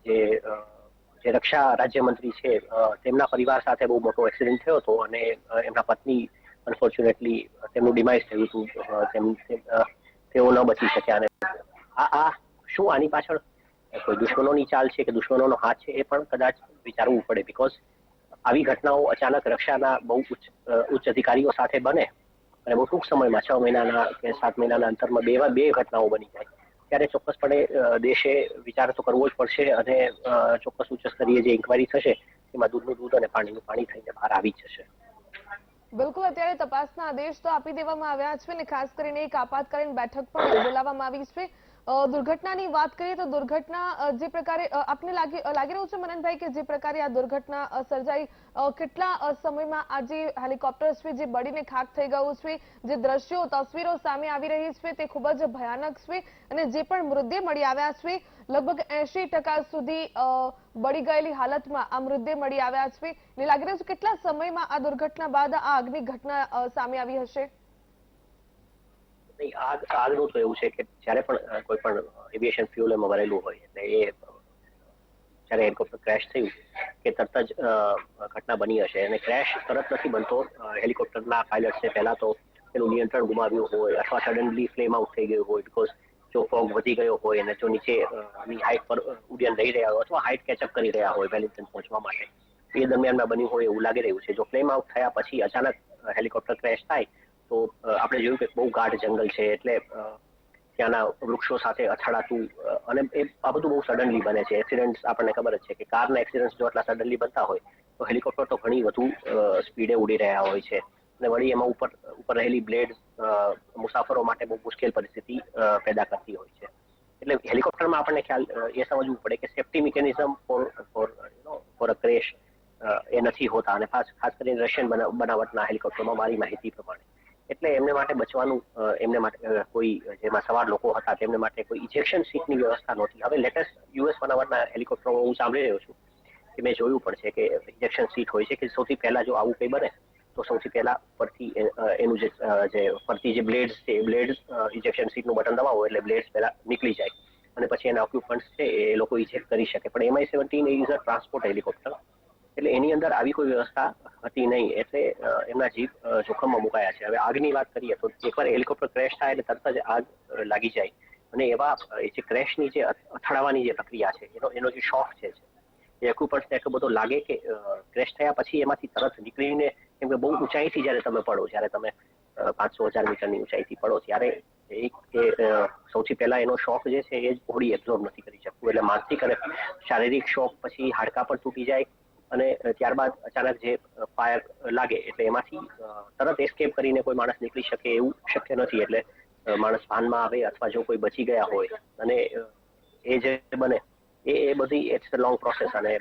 જે રક્ષા રાજ્યમંત્રી છે તેમના પરિવાર સાથે બહુ મોટો એક્સિડન્ટ થયો હતો અને એમના પત્ની અનફોર્ચ્યુનેટલી તેમનું ડિમાઇઝ થયું હતું. તેઓ ન બચી શક્યા. અને આ શું આની પાછળ કોઈ દુશ્મનોની ચાલ છે કે દુશ્મનોનો હાથ છે એ પણ કદાચ વિચારવું પડે. બીકોઝ આવી ઘટનાઓ અચાનક રક્ષાના બહુ ઉચ્ચ અધિકારીઓ સાથે બને અને બહુ ટૂંક સમયમાં 6 મહિનાના કે 7 મહિનાના અંતરમાં બે ઘટનાઓ બની જાય ત્યારે ચોક્કસપણે દેશે વિચાર તો કરવો જ પડશે અને ચોક્કસ ઉચ્ચ સ્તરીય જે ઇન્કવાયરી થશે એમાં દૂધનું દૂધ અને પાણીનું પાણી થઈને બહાર આવી જશે. બિલકુલ, અત્યારે તપાસના આદેશ તો આપી દેવામાં આવ્યા છે અને ખાસ કરીને એક આપાતકાલીન બેઠક પણ બોલાવવામાં આવી છે. દુર્ઘટનાની વાત કરીએ તો દુર્ઘટના જે પ્રકારે આપને લાગી રહ્યું છે મનનભાઈ કે જે પ્રકારે આ દુર્ઘટના સર્જાઈ, કેટલા સમયમાં આ જે હેલિકોપ્ટર છે જે બળીને ખાક થઈ ગયું છે, જે દ્રશ્યો તસવીરો સામે આવી રહી છે તે ખૂબ જ ભયાનક છે અને જે પણ મૃતદેહ મળી આવ્યા છે લગભગ 80% સુધી બળી ગયેલી હાલતમાં આ મૃતદેહ મળી આવ્યા છે. ને લાગી રહ્યું છે કેટલા સમયમાં આ દુર્ઘટના બાદ આ આગની ઘટના સામે આવી હશે? આગનું તો એવું છે કે જ્યારે પણ કોઈ પણ એવિએશન ફ્યુલ એમાં ભરેલું હોય એટલે એ જ્યારે હેલિકોપ્ટર ક્રેશ થયું કે તરત જ ઘટના બની હશે. અને ક્રેશ તરત નથી બનતો. હેલિકોપ્ટરના પાયલટ્સે પહેલા તો એનું નિયંત્રણ ગુમાવ્યું હોય અથવા સડનલી ફ્લેમ આઉટ થઈ ગયું હોય બીકોઝ જો ફોગ વધી ગયો હોય અને જો નીચેની હાઇટ પર ઉડ્ડયન લઈ રહ્યા હોય અથવા હાઇટ કેચઅપ કરી રહ્યા હોય વેલિંગ્ટન પહોંચવા માટે એ દરમિયાનમાં બન્યું હોય એવું લાગી રહ્યું છે. જો ફ્લેમ આઉટ થયા પછી અચાનક હેલિકોપ્ટર ક્રેશ થાય તો આપણે જોયું કે બહુ ગાઢ જંગલ છે એટલે ત્યાંના વૃક્ષો સાથે અથડાતું અને આ બધું બહુ સડનલી બને છે. એક્સિડન્ટ આપણને ખબર જ છે કે કારના એક્સિડન્ટ જો આટલા સડનલી બનતા હોય તો હેલિકોપ્ટર તો ઘણી વધુ સ્પીડે ઉડી રહ્યા હોય છે અને વળી એમાં ઉપર રહેલી બ્લેડ મુસાફરો માટે બહુ મુશ્કેલ પરિસ્થિતિ પેદા કરતી હોય છે. એટલે હેલિકોપ્ટરમાં આપણને ખ્યાલ એ સમજવું પડે કે safety mechanism for a crash એ નથી હોતા અને ખાસ કરીને રશિયન બનાવટના હેલિકોપ્ટરમાં મારી માહિતી પ્રમાણે. એટલે એમને માટે બચવાનું એમને માટે કોઈ જેમાં સવાર લોકો હતા તેમને માટે કોઈ ઇજેક્શન સીટની વ્યવસ્થા નહોતી. હવે લેટેસ્ટ US બનાવટના હેલિકોપ્ટરો હું સાંભળી રહ્યો છું કે મેં જોયું પણ છે કે ઇજેક્શન સીટ હોય છે કે સૌથી પહેલા જો આવું કંઈ બને તો સૌથી પહેલા પરથી એનું જે પરથી જે બ્લેડ્સ છે એ બ્લેડ ઇજેક્શન સીટનું બટન દબાવો એટલે બ્લેડ્સ પહેલા નીકળી જાય અને પછી એના ઓક્યુપન્ટ્સ છે એ લોકો ઇજેક્ટ કરી શકે. પણ MI-17 is a transport helicopter એટલે એની અંદર આવી કોઈ વ્યવસ્થા હતી નહીં એટલે એમના જીવ જોખમમાં મુકાયા છે. હવે આગની વાત કરીએ તો એકવાર હેલિકોપ્ટર ક્રેશ થાય એટલે તરત જ આગ લાગી જાય અને એવા જે ક્રેશની જે અથડાવાની જે પ્રક્રિયા છે એનો જે શોખ છે એ એક્યુપન્ટ્સને એટલો બધો લાગે કે ક્રેશ થયા પછી એમાંથી તરત નીકળીને કેમ કે બહુ ઊંચાઈથી જ્યારે તમે પડો જ્યારે તમે 500-1000 મીટરની ઊંચાઈથી પડો ત્યારે સૌથી પહેલા એનો શોખ જે છે એ જ બોડી એબ્ઝોર્બ નથી કરી શકતું એટલે માનસિક અને શારીરિક શોખ પછી હાડકાં પણ તૂટી જાય અને ત્યારબાદ અચાનક જે ફાયર લાગે એટલે એમાંથી તરત એસ્કેપ કરીને કોઈ માણસ નીકળી શકે એવું શક્ય નથી. એટલે માણસ ભાનમાં આવે અથવા જો કોઈ બચી ગયા હોય અને એ જે બને એ બધી ઇટ્સ લોંગ પ્રોસેસ. અને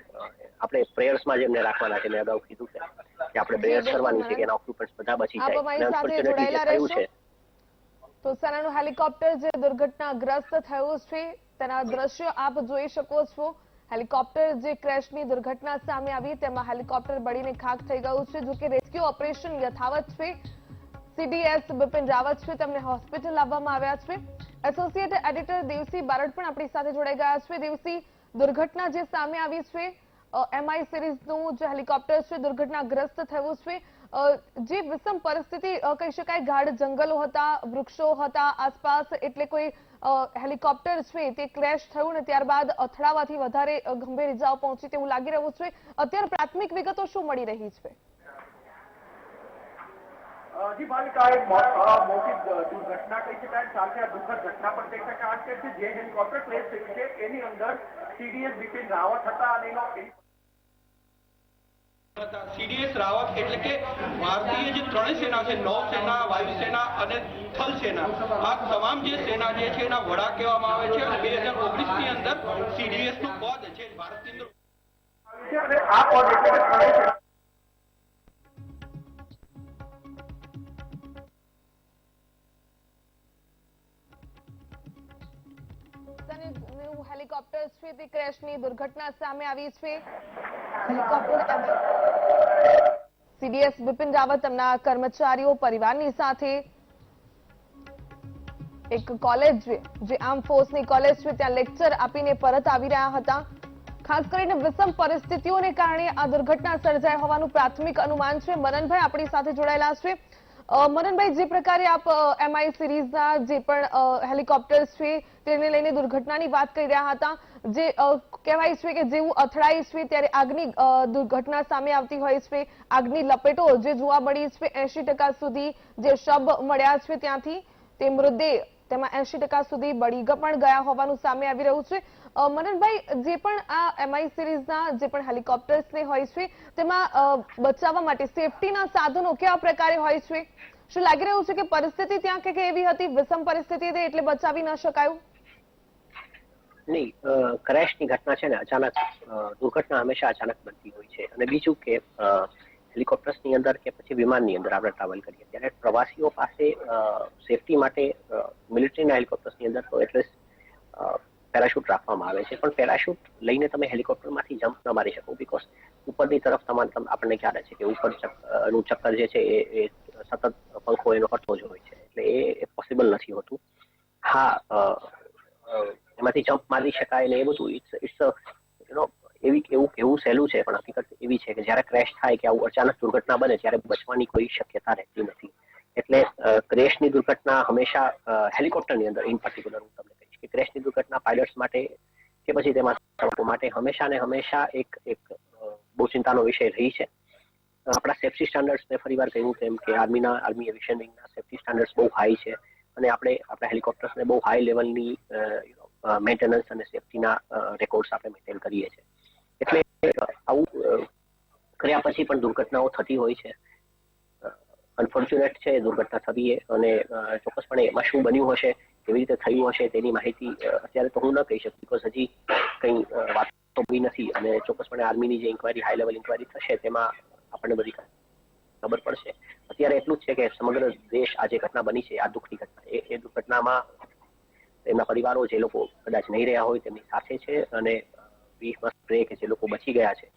આપણે પ્રેયર્સમાં જેમને રાખવાના છે, મેં અગાઉ કીધું છે કે આપણે પ્રેયર્સ કરવાની છે કે એના ઓક્યુપન્ટ્સ બધા બચી જાય. અને અનફોર્ચ્યુનેટલી જે થયું છે તો સેનાનું હેલિકોપ્ટર જે દુર્ઘટનાગ્રસ્ત થયું છે તેના દ્રશ્યો આપ જોઈ શકો છો. હેલિકોપ્ટર જે ક્રેશની દુર્ઘટના સામે આવી તેમાં હેલિકોપ્ટર બળીને ખાખ થઈ ગયું છે. જો કે રેસ્ક્યુ ઓપરેશન યથાવત છે. સીડીએસ બિપિન રાવત છે, તેમને હોસ્પિટલ લાવવામાં આવ્યા છે. એસોસિએટ એડિટર દેવસી બારડ પણ આપણી સાથે જોડાઈ ગયા છે. દેવસી, દુર્ઘટના જે સામે આવી છે, MI સિરીઝનું જે હેલિકોપ્ટર છે દુર્ઘટનાગ્રસ્ત થયું છે, જે વિષમ પરિસ્થિતિ કહી શકાય, ગાઢ જંગલો હતા, વૃક્ષો હતા આસપાસ, એટલે કોઈ હેલિકોપ્ટર છે તે ક્રેશ થયું ને ત્યારબાદ અથડાવાથી વધારે ગંભીર ઇજાઓ પહોંચી તેવું લાગી રહ્યું છે. અત્યારે પ્રાથમિક વિગતો શું મળી રહી છે? જી ભાવિકા, એક મોટી દુર્ઘટના કહી શકાય, સાથે આ દુઃખદ ઘટના પણ કહી શકાય. આ છે જે હેલિકોપ્ટર ક્રેશ થયું છે એની અંદર સીડીએસ બિપિન રાવત હતા અને એનો સીડીએસ રાવત એટલે કે ભારતીય જે ત્રણેય સેના છે, નૌસેના, વાયુસેના અને થલ સેના, આ તમામ જે સેના જે છે એના વડા કહેવામાં આવે છે. અને 2019 ની અંદર સીડીએસ નું પદ છે ભારતની અંદર અને આ પદ એટલે કે ત્રણેય સેના હેલિકોપ્ટર છે તે ક્રેશની દુર્ઘટના સામે આવી છે. હેલિકોપ્ટર સીડીએસ બિપિન રાવત તેમના કર્મચારીઓ પરિવારની સાથે એક કોલેજ જે આર્મ ફોર્સની કોલેજ છે ત્યાં લેક્ચર આપીને પરત આવી રહ્યા હતા. ખાસ કરીને વિષમ પરિસ્થિતિઓને કારણે આ દુર્ઘટના સર્જાઈ હોવાનું પ્રાથમિક અનુમાન છે. મનનભાઈ આપણી સાથે જોડાયેલા છે. મનનભાઈ, જે પ્રકારે આપ MI સિરીઝના જે પણ હેલિકોપ્ટર્સ છે તેને લઈને દુર્ઘટનાની વાત કરી રહ્યા હતા, જે કહેવાય છે કે જેવું અથડાય છે ત્યારે આગની દુર્ઘટના સામે આવતી હોય છે, આગની લપેટો જે જોવા મળી છે, 80% સુધી જે શબ મળ્યા છે ત્યાંથી તે મૃતદેહ તેમાં 80% સુધી બળી પણ ગયા હોવાનું સામે આવી રહ્યું છે. મનનભાઈ, જે પણ આ MI સિરીઝના જે પણ હેલિકોપ્ટર્સને હોય છે તેમાં બચાવવા માટે સેફટીના સાધનો કેવા પ્રકારે હોય છે? શું લાગી રહ્યું છે કે પરિસ્થિતિ ત્યાં કે એવી હતી, વિષમ પરિસ્થિતિ હતી એટલે બચાવી ન શકાયું? નહીં, ક્રેશની ઘટના છે ને અચાનક, દુર્ઘટના હંમેશા અચાનક બનતી હોય છે. અને બીજું કે હેલિકોપ્ટર્સની અંદર કે પછી વિમાનની અંદર આપણે ટ્રાવેલ કરીએ ત્યારે પ્રવાસીઓ પાસે સેફટી માટે મિલિટરીના હેલિકોપ્ટર્સની અંદર તો એટલીસ્ટ પેરાશૂટ રાખવામાં આવે છે. પણ પેરાશૂટ લઈને તમે હેલિકોપ્ટરમાંથી જમ્પ ન મારી શકો, બીકોઝ ઉપરની તરફ આપણને ખ્યાલ છે કે ઉપરનું ચક્કર જે છે એ સતત પંખો એનો ફરતો જ હોય છે, એટલે એ પોસિબલ નથી હોતું. હા, એમાંથી જમ્પ મારી શકાય ને એ બધું ઇટ્સ એવું સહેલું છે, પણ હકીકત એવી છે કે જ્યારે ક્રેશ થાય કે આવું અચાનક દુર્ઘટના બને ત્યારે બચવાની કોઈ શક્યતા રહેતી નથી. એટલે ક્રેશની દુર્ઘટના હંમેશા હેલિકોપ્ટરની અંદર ઇન પર્ટિક્યુલર હું તમને કહીશ કે ક્રેશની દુર્ઘટના પાયલટ્સ માટે કે પછી તેમાં માટે હંમેશા ને હંમેશા એક બહુ ચિંતાનો વિષય રહી છે. આપણા સેફ્ટી સ્ટાન્ડર્ડ્સ મેં ફરીવાર કહ્યું તેમ કે આર્મી એવિએશન વિંગના સેફ્ટી સ્ટાન્ડર્ડ્સ બહુ હાઈ છે અને આપણે આપણા હેલિકોપ્ટર્સને બહુ હાઈ લેવલની મેન્ટેનન્સ અને સેફ્ટીના રેકોર્ડ્સ આપણે મેન્ટેન કરીએ છીએ. એટલે આવું કર્યા પછી પણ દુર્ઘટનાઓ થતી હોય છે. અનફોર્ચ્યુનેટ છે દુર્ઘટના થવી અને ચોક્કસપણે એમાં શું બન્યું હશે, કેવી રીતે થયું હશે તેની માહિતી અત્યારે તો હું ન કહી શકું, બીકોઝ હજી કંઈ વાત તો બી નથી. અને ચોક્કસપણે આર્મીની જે ઇન્કવાયરી, હાઈ લેવલ ઇન્કવાયરી થશે તેમાં આપણને બધી ખબર પડશે. અત્યારે એટલું જ છે કે સમગ્ર દેશ આ જે ઘટના બની છે, આ દુઃખની ઘટના, એ દુર્ઘટનામાં એમના પરિવારો જે લોકો કદાચ નહીં રહ્યા હોય તેમની સાથે છે અને વી મસ્ટ પ્રે કે જે લોકો બચી ગયા છે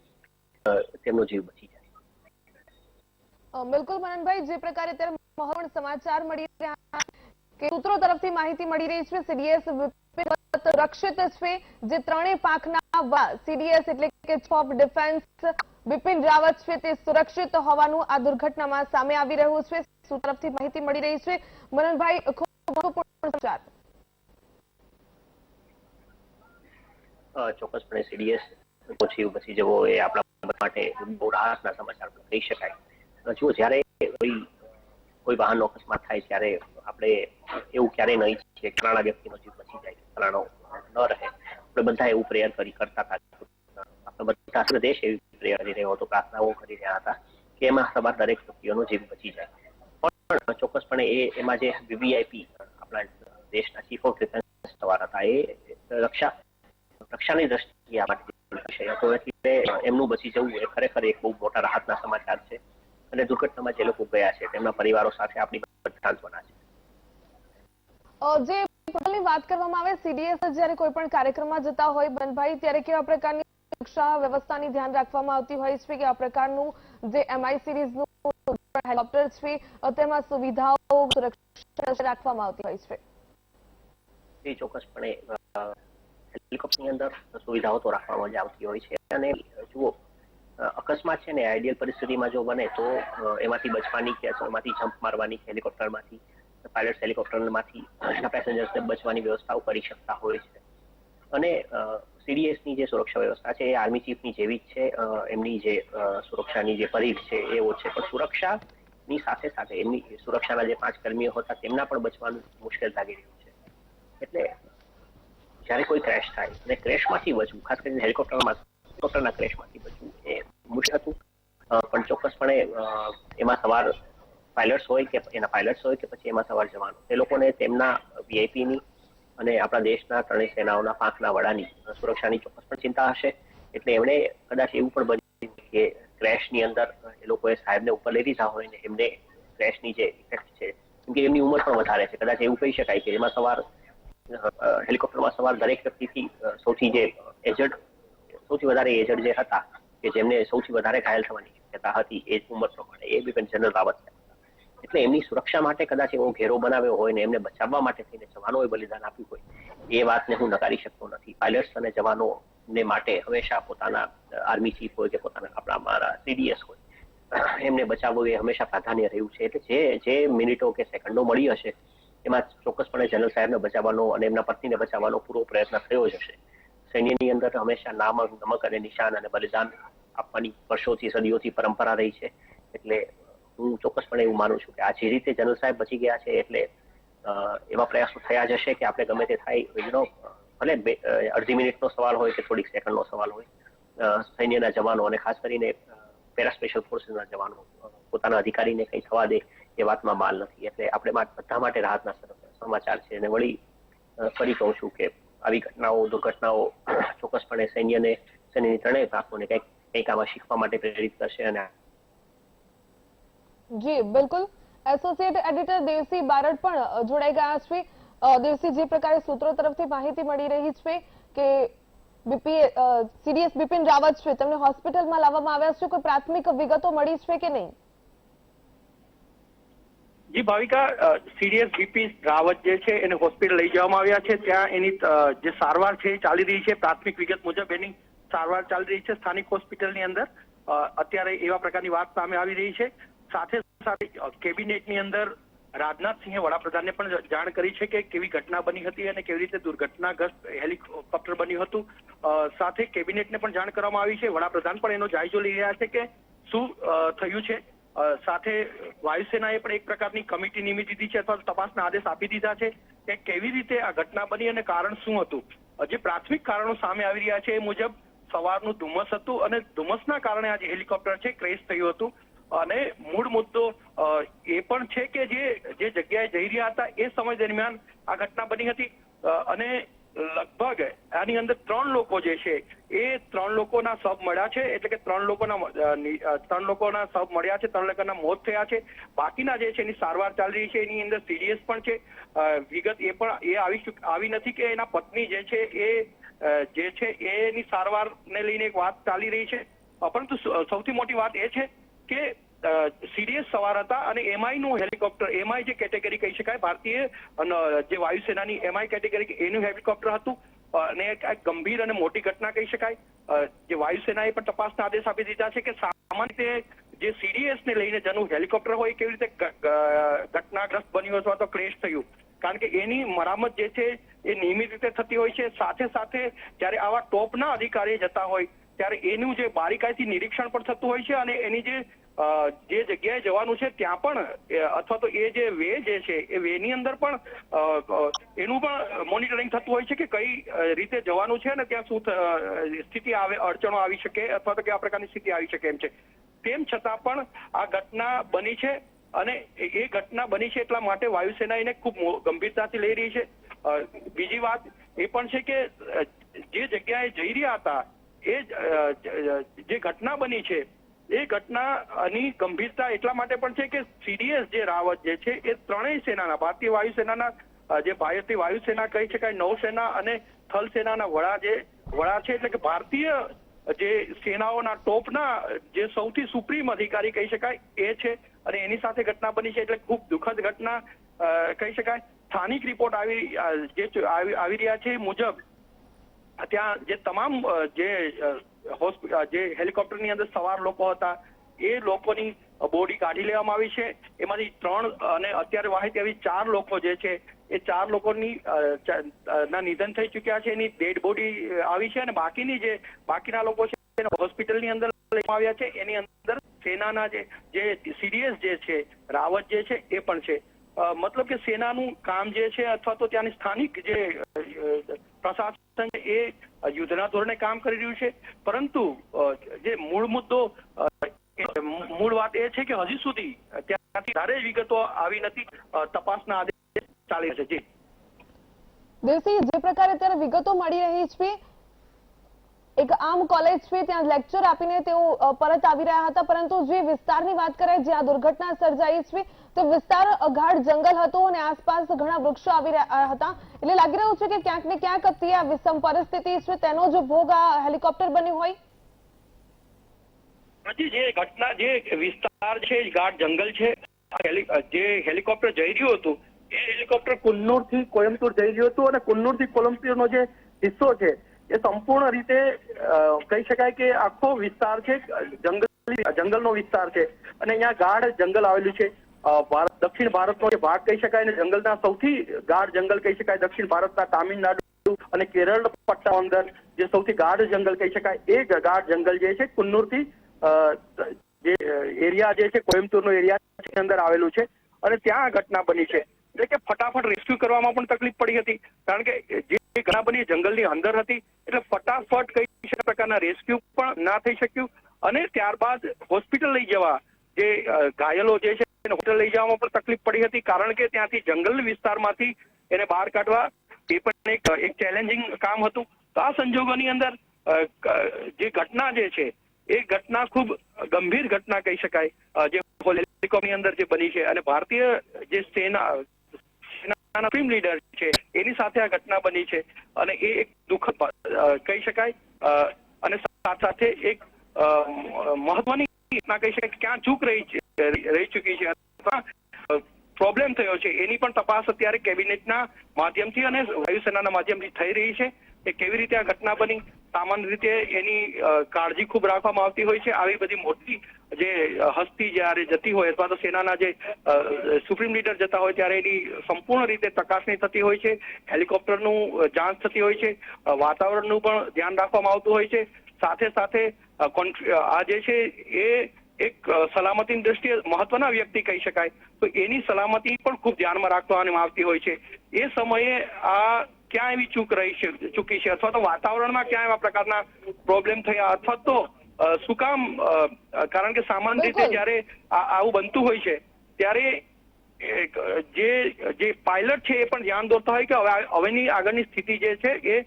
તેમનો જીવ બચી જાય. બિલકુલ મનનભાઈ, જે પ્રકારે અત્યારે મહત્વપૂર્ણ સમાચાર મળી રહ્યા કે સૂત્રો તરફથી માહિતી મળી રહી છે, સીડીએસ સુરક્ષિત છે. જે ત્રણેય પાંખના સીડીએસ એટલે કે chief of defence Bipin Rawat છે તે સુરક્ષિત હોવાનું આ દુર્ઘટનામાં સામે આવી રહ્યું છે. સૂત્રો તરફથી માહિતી મળી રહી છે. મનનભાઈ, ખૂબ મહત્વપૂર્ણ સમાચાર. ચોક્કસપણે સીડીએસ બચી જવો એ આપણા માટે બહુ રાહતના સમાચાર કહી શકાય. જુઓ, જ્યારે કોઈ વાહનનો અકસ્માત થાય ત્યારે આપણે એવું ક્યારેય નહીં ઈચ્છીએ કે ફલાણા વ્યક્તિનો જીવ બચી જાય, ફલાણો ન રહે. આપણે બધા એવું પ્રેયર કરતા હતા. બધા દેશ એવી પ્રેરણા કરી રહ્યો હતો, પ્રાર્થનાઓ કરી રહ્યા હતા કે એમાં સવાર દરેક વ્યક્તિઓનો જીવ બચી જાય. પણ ચોક્કસપણે એમાં જે વીવીઆઈપી આપણા દેશના ચીફ ઓફ ડિફેન્સ સવાર હતા, એ રક્ષાની દ્રષ્ટિએ આ માટે વિષય હતો. એટલે એમનું બચી જવું એ ખરેખર એક બહુ મોટા રાહતના સમાચાર છે. અને દુર્ઘટનામાં જે લોકો ગયા છે તેમના પરિવારો સાથે આપણી સાંત્વના છે. જે પોતાની વાત કરવામાં આવે, સીડીએસ જ્યારે કોઈ પણ કાર્યક્રમમાં જતા હોય બનભાઈ, ત્યારે કેવા પ્રકારની સુરક્ષા વ્યવસ્થાની ધ્યાન રાખવામાં આવતી હોય છે કે આ પ્રકારનું જે MI સિરીઝનું હેલિકોપ્ટર છે તેમાં સુવિધાઓ સુરક્ષા રાખવામાં આવતી હોય છે? એ ચોક્કસપણે હેલિકોપ્ટરની અંદર સુવિધાઓ તો રાખવામાં જ આવતી હોય છે. અને જુઓ, અકસ્માત છે ને આઈડિયલ પરિસ્થિતિમાં જો બને તો એમાંથી બચવાની કે એમાંથી જમ્પ મારવાની, હેલિકોપ્ટરમાંથી પાયલટ હેલિકોપ્ટરમાંથી પેસેન્જર્સને બચવાની વ્યવસ્થાઓ કરી શકતા હોય છે. અને સીડીએસની જે સુરક્ષા વ્યવસ્થા છે એ આર્મી ચીફની જેવી જ છે. એમની જે સુરક્ષાની જે પરિઘ છે એવો છે, પણ સુરક્ષાની સાથે સાથે એમની સુરક્ષાના જે 5 કર્મીઓ હતા તેમના પણ બચવાનું મુશ્કેલ લાગી રહ્યું છે. એટલે જ્યારે કોઈ ક્રેશ થાય અને ક્રેશમાંથી બચવું, ખાસ કરીને હેલિકોપ્ટરના ક્રેશમાંથી બચવું એ મુશ્કેલ હતું. પણ ચોક્કસપણે એમાં સવાર પાયલટ્સ હોય કે એના પાયલટ્સ હોય કે પછી એમાં સવાર જવાનો, એ લોકોને તેમના વીઆઈપીની અને આપણા દેશના ત્રણેય સેનાઓના પાંખના વડાની સુરક્ષાની ચોક્કસ પણ ચિંતા હશે. એટલે એમણે કદાચ એવું પણ બન્યું કે ક્રેશની અંદર એ લોકોએ સાહેબને ઉપર લઈ લીધા હોય ને એમને ક્રેશની જે ઇફેક્ટ છે, કેમ કે એમની ઉંમર પણ વધારે છે, કદાચ એવું કહી શકાય કે એમાં સવાર હેલિકોપ્ટરમાં સવાર દરેક વ્યક્તિથી સૌથી વધારે એજડ જે હતા, કે જેમને સૌથી વધારે ઘાયલ થવાની શક્યતા હતી એ ઉંમર પ્રમાણે, એ બી જનરલ રાવત છે. એટલે એમની સુરક્ષા માટે કદાચ એવો ઘેરો બનાવ્યો હોય ને એમને બચાવવા માટે થઈને જવાનોએ બલિદાન આપ્યું હોય, એ વાતને હું નકારી શકતો નથી. પાયલટ્સ અને જવાનોને માટે હંમેશા પોતાના આર્મી ચીફ હોય કે પોતાના મારા સીડીએસ હોય, એમને બચાવવું એ હંમેશા પ્રાધાન્ય રહ્યું છે. એટલે જે મિનિટો કે સેકન્ડો મળી હશે એમાં ચોક્કસપણે જનરલ સાહેબને બચાવવાનો અને એમના પત્નીને બચાવવાનો પૂરો પ્રયત્ન થયો જ હશે. સૈન્યની અંદર હંમેશા નમક અને નિશાન અને બલિદાન આપવાની વર્ષોથી સદીઓથી પરંપરા રહી છે. એટલે હું ચોક્કસપણે એવું માનું છું કે આ જે રીતે જનરલ સાહેબ બચી ગયા છે, એટલે એવા પ્રયાસો થયા જ હશે કે આપણે ગમે તે થાય, ભલે અડધી મિનિટનો સવાલ હોય કે થોડીક સેકન્ડનો સવાલ હોય, સૈન્યના જવાનો અને ખાસ કરીને પેરા સ્પેશિયલ ફોર્સીસના જવાનો પોતાના અધિકારીને કંઈ થવા દે એ વાતમાં માલ નથી. એટલે આપણે બધા માટે રાહતના સમાચાર છે. અને વળી ફરી કહું છું કે આવી દુર્ઘટનાઓ ચોક્કસપણે સૈન્યની ત્રણેય પાંખોને કંઈક આમાં શીખવા માટે પ્રેરિત કરશે. અને જી બિલકુલ, એસોસિએટ એડિટર દેવસિંહ બારડ પણ જોડાઈ ગયા છે. દેવસિંહ, જે પ્રકારે સૂત્રો તરફથી માહિતી મળી રહી છે કે સીડીએસ બિપિન રાવત છે તેમને હોસ્પિટલમાં લાવવામાં આવ્યા છે, કોઈ પ્રાથમિક વિગતો મળી છે કે નહીં? જી ભાવિકા, સીડીએસ બિપિન રાવત જે છે એને હોસ્પિટલ લઈ જવામાં આવ્યા છે. ત્યાં એની જે સારવાર છે ચાલી રહી છે. પ્રાથમિક વિગત મુજબ એની સારવાર ચાલી રહી છે સ્થાનિક હોસ્પિટલની અંદર. અત્યારે એવા પ્રકારની વાત સામે આવી રહી છે. સાથે સાથે કેબિનેટની અંદર રાજનાથસિંહે વડાપ્રધાનને પણ જાણ કરી છે કે કેવી ઘટના બની હતી અને કેવી રીતે દુર્ઘટનાગ્રસ્ત હેલિકોપ્ટર બન્યું હતું. સાથે કેબિનેટને પણ જાણ કરવામાં આવી છે. વડાપ્રધાન પણ એનો જાયજો લઈ રહ્યા છે કે શું થયું છે. સાથે વાયુસેનાએ પણ એક પ્રકારની કમિટી નિમી દીધી છે અથવા તપાસના આદેશ આપી દીધા છે કે કેવી રીતે આ ઘટના બની અને કારણ શું હતું. જે પ્રાથમિક કારણો સામે આવી રહ્યા છે એ મુજબ સવારનું ધુમ્મસ હતું અને ધુમ્મસના કારણે આ જે હેલિકોપ્ટર છે ક્રેશ થયું હતું. અને મૂળ મુદ્દો એ પણ છે કે જે જગ્યાએ જઈ રહ્યા હતા એ સમય દરમિયાન આ ઘટના બની હતી. અને લગભગ આની અંદર 3 લોકો જે છે એ 3 લોકોના શબ મળ્યા છે. એટલે કે 3 લોકોના શબ મળ્યા છે, 3 લોકોના મોત થયા છે. બાકીના જે છે એની સારવાર ચાલી રહી છે. એની અંદર સીડીએસ પણ છે. વિગત એ પણ આવી નથી કે એના પત્ની જે છે એની સારવારને લઈને એક વાત ચાલી રહી છે. પરંતુ સૌથી મોટી વાત એ છે કે સીડીએસ સવાર હતા અને એમઆઈ નું હેલિકોપ્ટર, એમઆઈ જે કેટેગરી કહી શકાય, ભારતીય જે વાયુસેનાની એમઆઈ કેટેગરી એનું હેલિકોપ્ટર હતું. અને એક ગંભીર અને મોટી ઘટના કહી શકાય. જે વાયુસેનાએ પણ તપાસના આદેશ આપી દીધા છે કે સામાન્ય રીતે જે સીડીએસ ને લઈને જેનું હેલિકોપ્ટર હોય કેવી રીતે ઘટનાગ્રસ્ત બન્યું અથવા તો ક્રેશ થયું, કારણ કે એની મરામત જે છે એ નિયમિત રીતે થતી હોય છે. સાથે સાથે જયારે આવા ટોપના અધિકારી જતા હોય ત્યારે એનું જે બારીકાઈથી નિરીક્ષણ પણ થતું હોય છે અને એની જે જે જગ્યાએ જવાનું છે ત્યાં પણ અથવા તો એ જે વે જે છે એ વે ની અંદર પણ એનું પણ મોનિટરિંગ થતું હોય છે કે કઈ રીતે જવાનું છે અને ત્યાં શું સ્થિતિ અડચણો આવી શકે અથવા તો કયા પ્રકારની સ્થિતિ આવી શકે એમ છે. તેમ છતાં પણ આ ઘટના બની છે અને એ ઘટના બની છે એટલા માટે વાયુસેના એને ખૂબ ગંભીરતાથી લઈ રહી છે. બીજી વાત એ પણ છે કે જે જગ્યાએ જઈ રહ્યા હતા એ જે ઘટના બની છે એ ઘટનાની ગંભીરતા એટલા માટે પણ છે કે સીડીએસ જે રાવત જે છે એ ત્રણેય સેનાના ભારતીય વાયુસેનાના જે ભારતીય વાયુસેના કહી શકાય, નૌસેના અને થલ સેનાના વડા છે એટલે કે ભારતીય જે સેનાઓના ટોપના જે સૌથી સુપ્રીમ અધિકારી કહી શકાય એ છે અને એની સાથે ઘટના બની છે એટલે ખૂબ દુઃખદ ઘટના કહી શકાય. સ્થાનિક રિપોર્ટ આવી રહ્યા છે મુજબ ત્યાં જે તમામ જે હેલિકોપ્ટરની અંદર સવાર લોકો હતા એ લોકોની બોડી કાઢી લેવામાં આવી છે. એમાંથી 3 અને અત્યારે માહિતી આવી 4 લોકો જે છે એ 4 લોકોની ના નિધન થઈ ચુક્યા છે. એની ડેડ બોડી આવી છે અને બાકીના લોકો છે એને હોસ્પિટલની અંદર લેવામાં આવ્યા છે. એની અંદર સેનાના જે સીડીએસ જે છે રાવત જે છે એ પણ છે. મતલબ કે સેનાનું કામ જે છે અથવા તો ત્યાંની સ્થાનિક જે પ્રશાસન છે એ યુદ્ધના ધોરણે કામ કરી રહ્યું છે. પરંતુ જે મૂળ વાત એ છે કે હજી સુધી ત્યાંથી વધારે વિગતો આવી નથી. તપાસના આદેશ ચાલી રહ્યા છે. દેવસિંહ, જે પ્રકારે અત્યારે વિગતો મળી રહી છે, એક આમ કોલેજ છે ત્યાં લેક્ચર આપીને તેઓ પરત આવી રહ્યા હતા, પરંતુ જે વિસ્તારની વાત કરે જ્યાં દુર્ઘટના સર્જાઈ છે તો વિસ્તાર ગાઢ જંગલ હતો અને આસપાસ ઘણા વૃક્ષો આવી રહ્યા હતા. એટલે લાગી રહ્યું છે કે ક્યાંક ને ક્યાંક ત્યાં વિષમ પરિસ્થિતિ છે તેનો જો ભોગ આ હેલિકોપ્ટર બન્યું હોય. હજી જે ઘટના જે વિસ્તાર છે ગાઢ જંગલ છે, જે હેલિકોપ્ટર જઈ રહ્યું હતું એ હેલિકોપ્ટર કુન્નૂર થી કોયમ્બતુર જઈ રહ્યું હતું અને કુન્નૂર થી કોયમ્બતુરનો જે હિસ્સો છે એ સંપૂર્ણ રીતે કહી શકાય કે આખો વિસ્તાર છે જંગલનો વિસ્તાર છે અને અહીંયા ગાઢ જંગલ આવેલું છે. દક્ષિણ ભારતનો જે ભાગ કહી શકાય અને જંગલના સૌથી ગાઢ જંગલ કહી શકાય દક્ષિણ ભારતના તામિલનાડુ અને કેરળ પટ્ટા અંદર જે સૌથી ગાઢ જંગલ કહી શકાય એ ગાઢ જંગલ જે છે કુન્નૂરથી જે એરિયા જે છે કોયમ્બતુરનો એરિયા અંદર આવેલું છે અને ત્યાં આ ઘટના બની છે. એટલે કે ફટાફટ રેસ્ક્યુ કરવામાં પણ તકલીફ પડી હતી કારણ કે જે ઘટના બની જંગલની અંદર હતી એટલે ફટાફટ કઈ પ્રકારના રેસ્ક્યુ પણ ના થઈ શક્યું અને ત્યારબાદ હોસ્પિટલ લઈ જવા જે ઘાયલો જે છે એને હોસ્પિટલ લઈ જવામાં પણ તકલીફ પડી હતી કારણ કે ત્યાંથી જંગલ વિસ્તારમાંથી એને બહાર કાઢવા એ પણ એક ચેલેન્જિંગ કામ હતું. તો આ સંજોગોની અંદર જે ઘટના જે છે એ ઘટના ખૂબ ગંભીર ઘટના કહી શકાય જે હેલિકોપ્ટરની અંદર જે બની છે અને ભારતીય જે સેનાના ટીમ લીડર છે એની સાથે આ ઘટના બની છે અને એ એક દુઃખદ કહી શકાય અને સાથે એક મહત્વની ઘટના કહી શકાય ક્યાં ચૂક રહી ચૂકી છે અથવા પ્રોબ્લેમ થયો છે એની પણ તપાસ અત્યારે કેબિનેટના માધ્યમથી અને વાયુસેનાના માધ્યમથી થઈ રહી છે. એ કેવી રીતે આ ઘટના બની, સામાન્ય રીતે એની કાળજી ખૂબ રાખવામાં આવતી હોય છે. આવી બધી મોટી જે હસ્તી જયારે જતી હોય અથવા તો સેનાના જે સુપ્રીમ લીડર જતા હોય ત્યારે એની સંપૂર્ણ રીતે ચકાસણી થતી હોય છે. હેલિકોપ્ટરનું જાંચ થતી હોય છે, વાતાવરણનું પણ ધ્યાન રાખવામાં આવતું હોય છે. સાથે સાથે આ જે છે એ એક સલામતીની દ્રષ્ટિએ મહત્વના વ્યક્તિ કહી શકાય તો એની સલામતી પણ ખૂબ ધ્યાનમાં રાખવામાં આવતી હોય છે. એ સમયે આ ક્યાં એવી ચૂકી છે અથવા તો વાતાવરણમાં ક્યાં એવા પ્રકારના પ્રોબ્લેમ થયા અથવા તો શું કામ કારણ કે સામાન્ય રીતે જયારે આવું બનતું હોય છે ત્યારે જે પાયલટ છે એ પણ ધ્યાન દોરતા હોય કે હવેની આગળની સ્થિતિ જે છે એ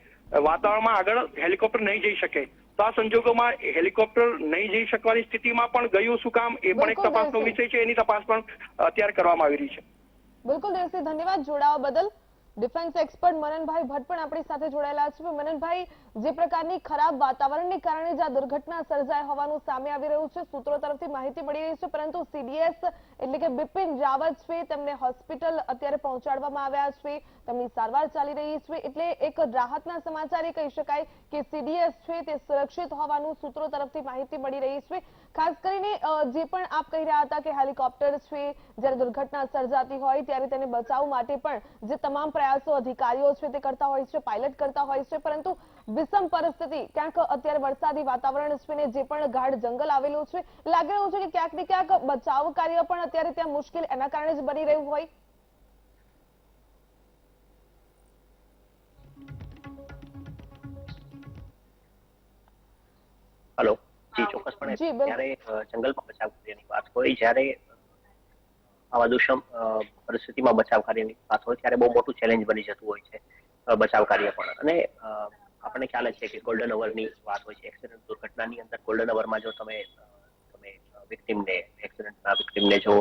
વાતાવરણમાં આગળ હેલિકોપ્ટર નહીં જઈ શકે. તો આ સંજોગોમાં હેલિકોપ્ટર નહીં જઈ શકવાની સ્થિતિમાં પણ ગયું શું કામ એ પણ એક તપાસનો વિષય છે. એની તપાસ પણ અત્યારે કરવામાં આવી રહી છે. બિલકુલ દેવસિંહ, ધન્યવાદ જોડાવા બદલ. ડિફેન્સ એક્સપર્ટ મનનભાઈ ભટ્ટ પણ આપણી સાથે જોડાયેલા છે. મનનભાઈ, જે પ્રકારની ખરાબ વાતાવરણને કારણે જે દુર્ઘટના સર્જાઈ હોવાનું સામે આવી રહ્યું છે, સૂત્રો તરફથી માહિતી મળી રહી છે, પરંતુ સીડીએસ એટલે કે બિપિન રાવત છે તેમને હોસ્પિટલ અત્યારે પહોંચાડવામાં આવ્યા છે, તેમની સારવાર ચાલી રહી છે. એટલે એક રાહતના સમાચાર એ કહી શકાય કે સીડીએસ છે તે સુરક્ષિત હોવાનું સૂત્રો તરફથી માહિતી મળી રહી છે. ખાસ કરીને જે પણ આપ કહી રહ્યા હતા કે હેલિકોપ્ટર છે જ્યારે દુર્ઘટના સર્જાતી હોય ત્યારે તેને બચાવ માટે પણ જે તમામ પ્રયાસો અધિકારીઓ છે તે કરતા હોય છે, પાયલટ કરતા હોય છે, પરંતુ વિષમ પરિસ્થિતિ ક્યાંક અત્યારે વરસાદી વાતાવરણ છે ને જે પણ ગાઢ જંગલ આવેલું છે, લાગી રહ્યું છે કે ક્યાંક ને ક્યાંક બચાવ કાર્ય પણ અત્યારે ત્યાં મુશ્કેલ એના કારણે જ બની રહ્યું હોય. હલો, જી ચોક્કસપણે. જી, બિલકુલ. જ્યારે જંગલમાં બચાવ કાર્યની વાત હોય, જ્યારે આવા દુષ્મ પરિસ્થિતિમાં બચાવ કાર્યની વાત હોય ત્યારે બહુ મોટું ચેલેન્જ બની જતું હોય છે બચાવ કાર્ય પણ. અને આપણને ખ્યાલ જ છે કે ગોલ્ડન અવરની વાત હોય છે. એક્સિડન્ટ દુર્ઘટનાની અંદર ગોલ્ડન અવરમાં જો તમે એક્સિડન્ટના વિક્ટિમને જો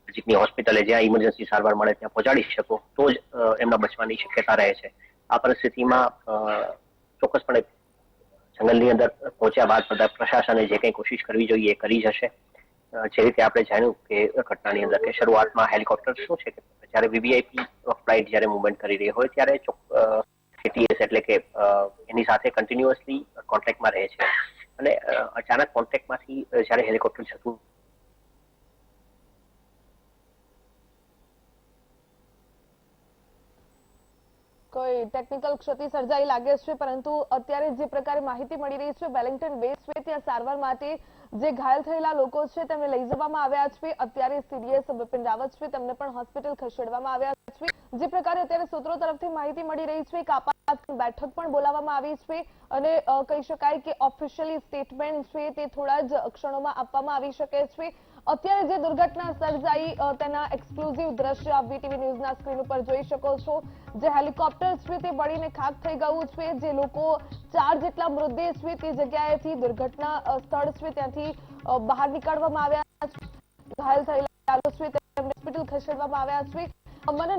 નજીકની હોસ્પિટલે જ્યાં ઇમરજન્સી સારવાર મળે ત્યાં પહોંચાડી શકો તો જ એમના બચવાની શક્યતા રહે છે. આ પરિસ્થિતિમાં ચોક્કસપણે જંગલની અંદર પહોંચ્યા બાદ બધા પ્રશાસને જે કંઈ કોશિશ કરવી જોઈએ એ કરી જશે. જે રીતે આપણે જાણ્યું કે ઘટનાની અંદર કે શરૂઆતમાં હેલિકોપ્ટર શું છે કે જ્યારે વીવીઆઈપી ફ્લાઇટ જ્યારે મુવમેન્ટ કરી રહી હોય ત્યારે એટીએસ એટલે કે એની સાથે કન્ટિન્યુઅસલી કોન્ટેક્ટમાં રહે છે અને અચાનક કોન્ટેક્ટમાંથી જ્યારે હેલિકોપ્ટર જતું કોઈ ટેકનિકલ ક્ષતિ સર્જાઈ લાગે છે, પરંતુ અત્યારે જે પ્રકારે માહિતી મળી રહી છે વેલિંગ્ટન બેઝ છે ત્યાં સારવાર માટે જે ઘાયલ થયેલા લોકો છે તેમને લઈ જવામાં આવ્યા છે. અત્યારે સીડીએસ બિપિન રાવત છે તેમને પણ હોસ્પિટલ ખસેડવામાં આવ્યા છે. જે પ્રકારે અત્યારે સૂત્રો તરફથી માહિતી મળી રહી છે કે આપાત બેઠક પણ બોલાવવામાં આવી છે અને કહી શકાય કે ઓફિશિયલી સ્ટેટમેન્ટ છે તે થોડા જ ક્ષણોમાં આપવામાં આવી શકે છે. અત્યારે જે દુર્ઘટના સર્જાઈ તેના એક્સક્લુઝિવ દ્રશ્ય આપ વીટીવી ન્યૂઝના સ્ક્રીન ઉપર જોઈ શકો છો. જે હેલિકોપ્ટર છે તે બળીને ખાખ થઈ ગયું છે. જે લોકો 4 જેટલા મૃતદેહ છે તે જગ્યાએથી દુર્ઘટના સ્થળ છે ત્યાંથી બહાર નીકાળવામાં આવ્યા છે. ઘાયલ થયેલા છે તેમને હોસ્પિટલ ખસેડવામાં આવ્યા છે. મને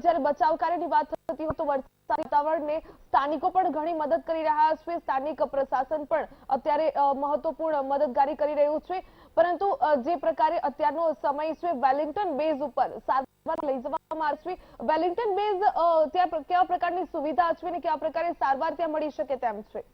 જ્યારે બચાવ કાર્યની વાત થતી હોય તો વરસાદી વાતાવરણને સ્થાનિકો પણ ઘણી મદદ કરી રહ્યા છે. સ્થાનિક પ્રશાસન પણ અત્યારે મહત્વપૂર્ણ મદદગારી કરી રહ્યું છે. પરંતુ જે પ્રકારે અત્યારનો સમય છે વેલિંગ્ટન બેઝ ઉપર સારવાર લઈ જવામાં આવશે. વેલિંગ્ટન બેઝ ત્યાં કેવા પ્રકારની સુવિધા છે અને કેવા પ્રકારે સારવાર ત્યાં મળી શકે તેમ છે?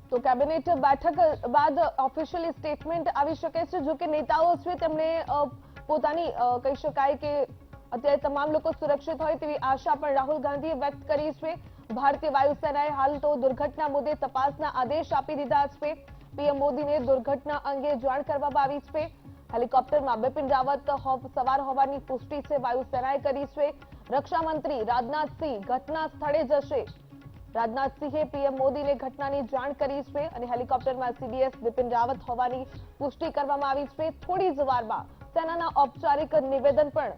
તો કેબિનેટ બેઠક બાદ ઓફિશિયલી સ્ટેટમેન્ટ આવી શકે છે. જો કે નેતાઓ છે તેમણે પોતાની કહી શકાય કે અત્યારે તમામ લોકો સુરક્ષિત હોય તેવી આશા પણ રાહુલ ગાંધીએ વ્યક્ત કરી છે. ભારતીય વાયુસેનાએ હાલ તો દુર્ઘટના મુદ્દે તપાસના આદેશ આપી દીધા છે. પીએમ મોદીને દુર્ઘટના અંગે જાણ કરવામાં આવી છે. હેલિકોપ્ટરમાં બિપિન રાવત સવાર હોવાની પુષ્ટિ છે વાયુસેનાએ કરી છે. રક્ષામંત્રી રાજનાથસિંહ ઘટના સ્થળે જશે. રાજનાથસિંહે પીએમ મોદીને ઘટનાની જાણ કરી છે અને હેલિકોપ્ટરમાં સીડીએસ બિપિન રાવત હોવાની પુષ્ટિ કરવામાં આવી છે. થોડી જ વારમાં સેનાના ઔપચારિક નિવેદન પણ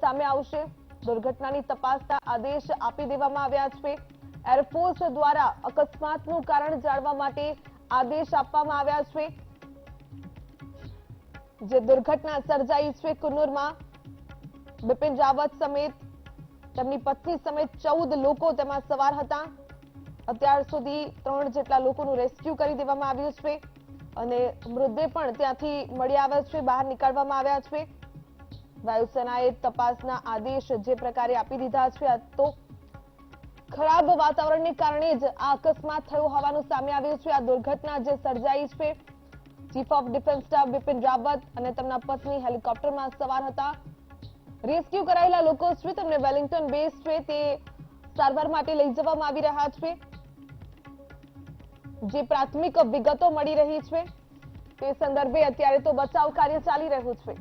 સામે આવશે. દુર્ઘટનાની તપાસના આદેશ આપી દેવામાં આવ્યા છે. એરફોર્સ દ્વારા અકસ્માતનું કારણ જાણવા માટે આદેશ આપવામાં આવ્યા છે. જે દુર્ઘટના સર્જાઈ છે કુન્નુરમાં, બિપિન રાવત સમેત તેમની પત્ની સમેત 14 લોકો તેમાં સવાર હતા. અત્યાર સુધી 3 જેટલા લોકોનું રેસ્ક્યુ કરી દેવામાં આવ્યું છે અને મૃતદેહ પણ ત્યાંથી મળી આવ્યા છે, બહાર નીકાળવામાં આવ્યા છે. વાયુસેનાએ તપાસના આદેશ જે પ્રકારે આપી દીધા છે તો ખરાબ વાતાવરણને કારણે જ આ અકસ્માત થયો હોવાનું સામે આવ્યું છે. આ દુર્ઘટના જે સર્જાઈ છે, chief of defence staff Bipin Rawat અને તેમના પત્ની હેલિકોપ્ટરમાં સવાર હતા. રેસ્ક્યુ કરાયેલા લોકો છે તેમને વેલિંગ્ટન બેઝ છે તે સારવાર માટે લઈ જવામાં આવી રહ્યા છે. જે પ્રાથમિક વિગતો મળી રહી છે તે સંદર્ભે અત્યારે તો બચાવ કાર્ય ચાલી રહ્યું છે.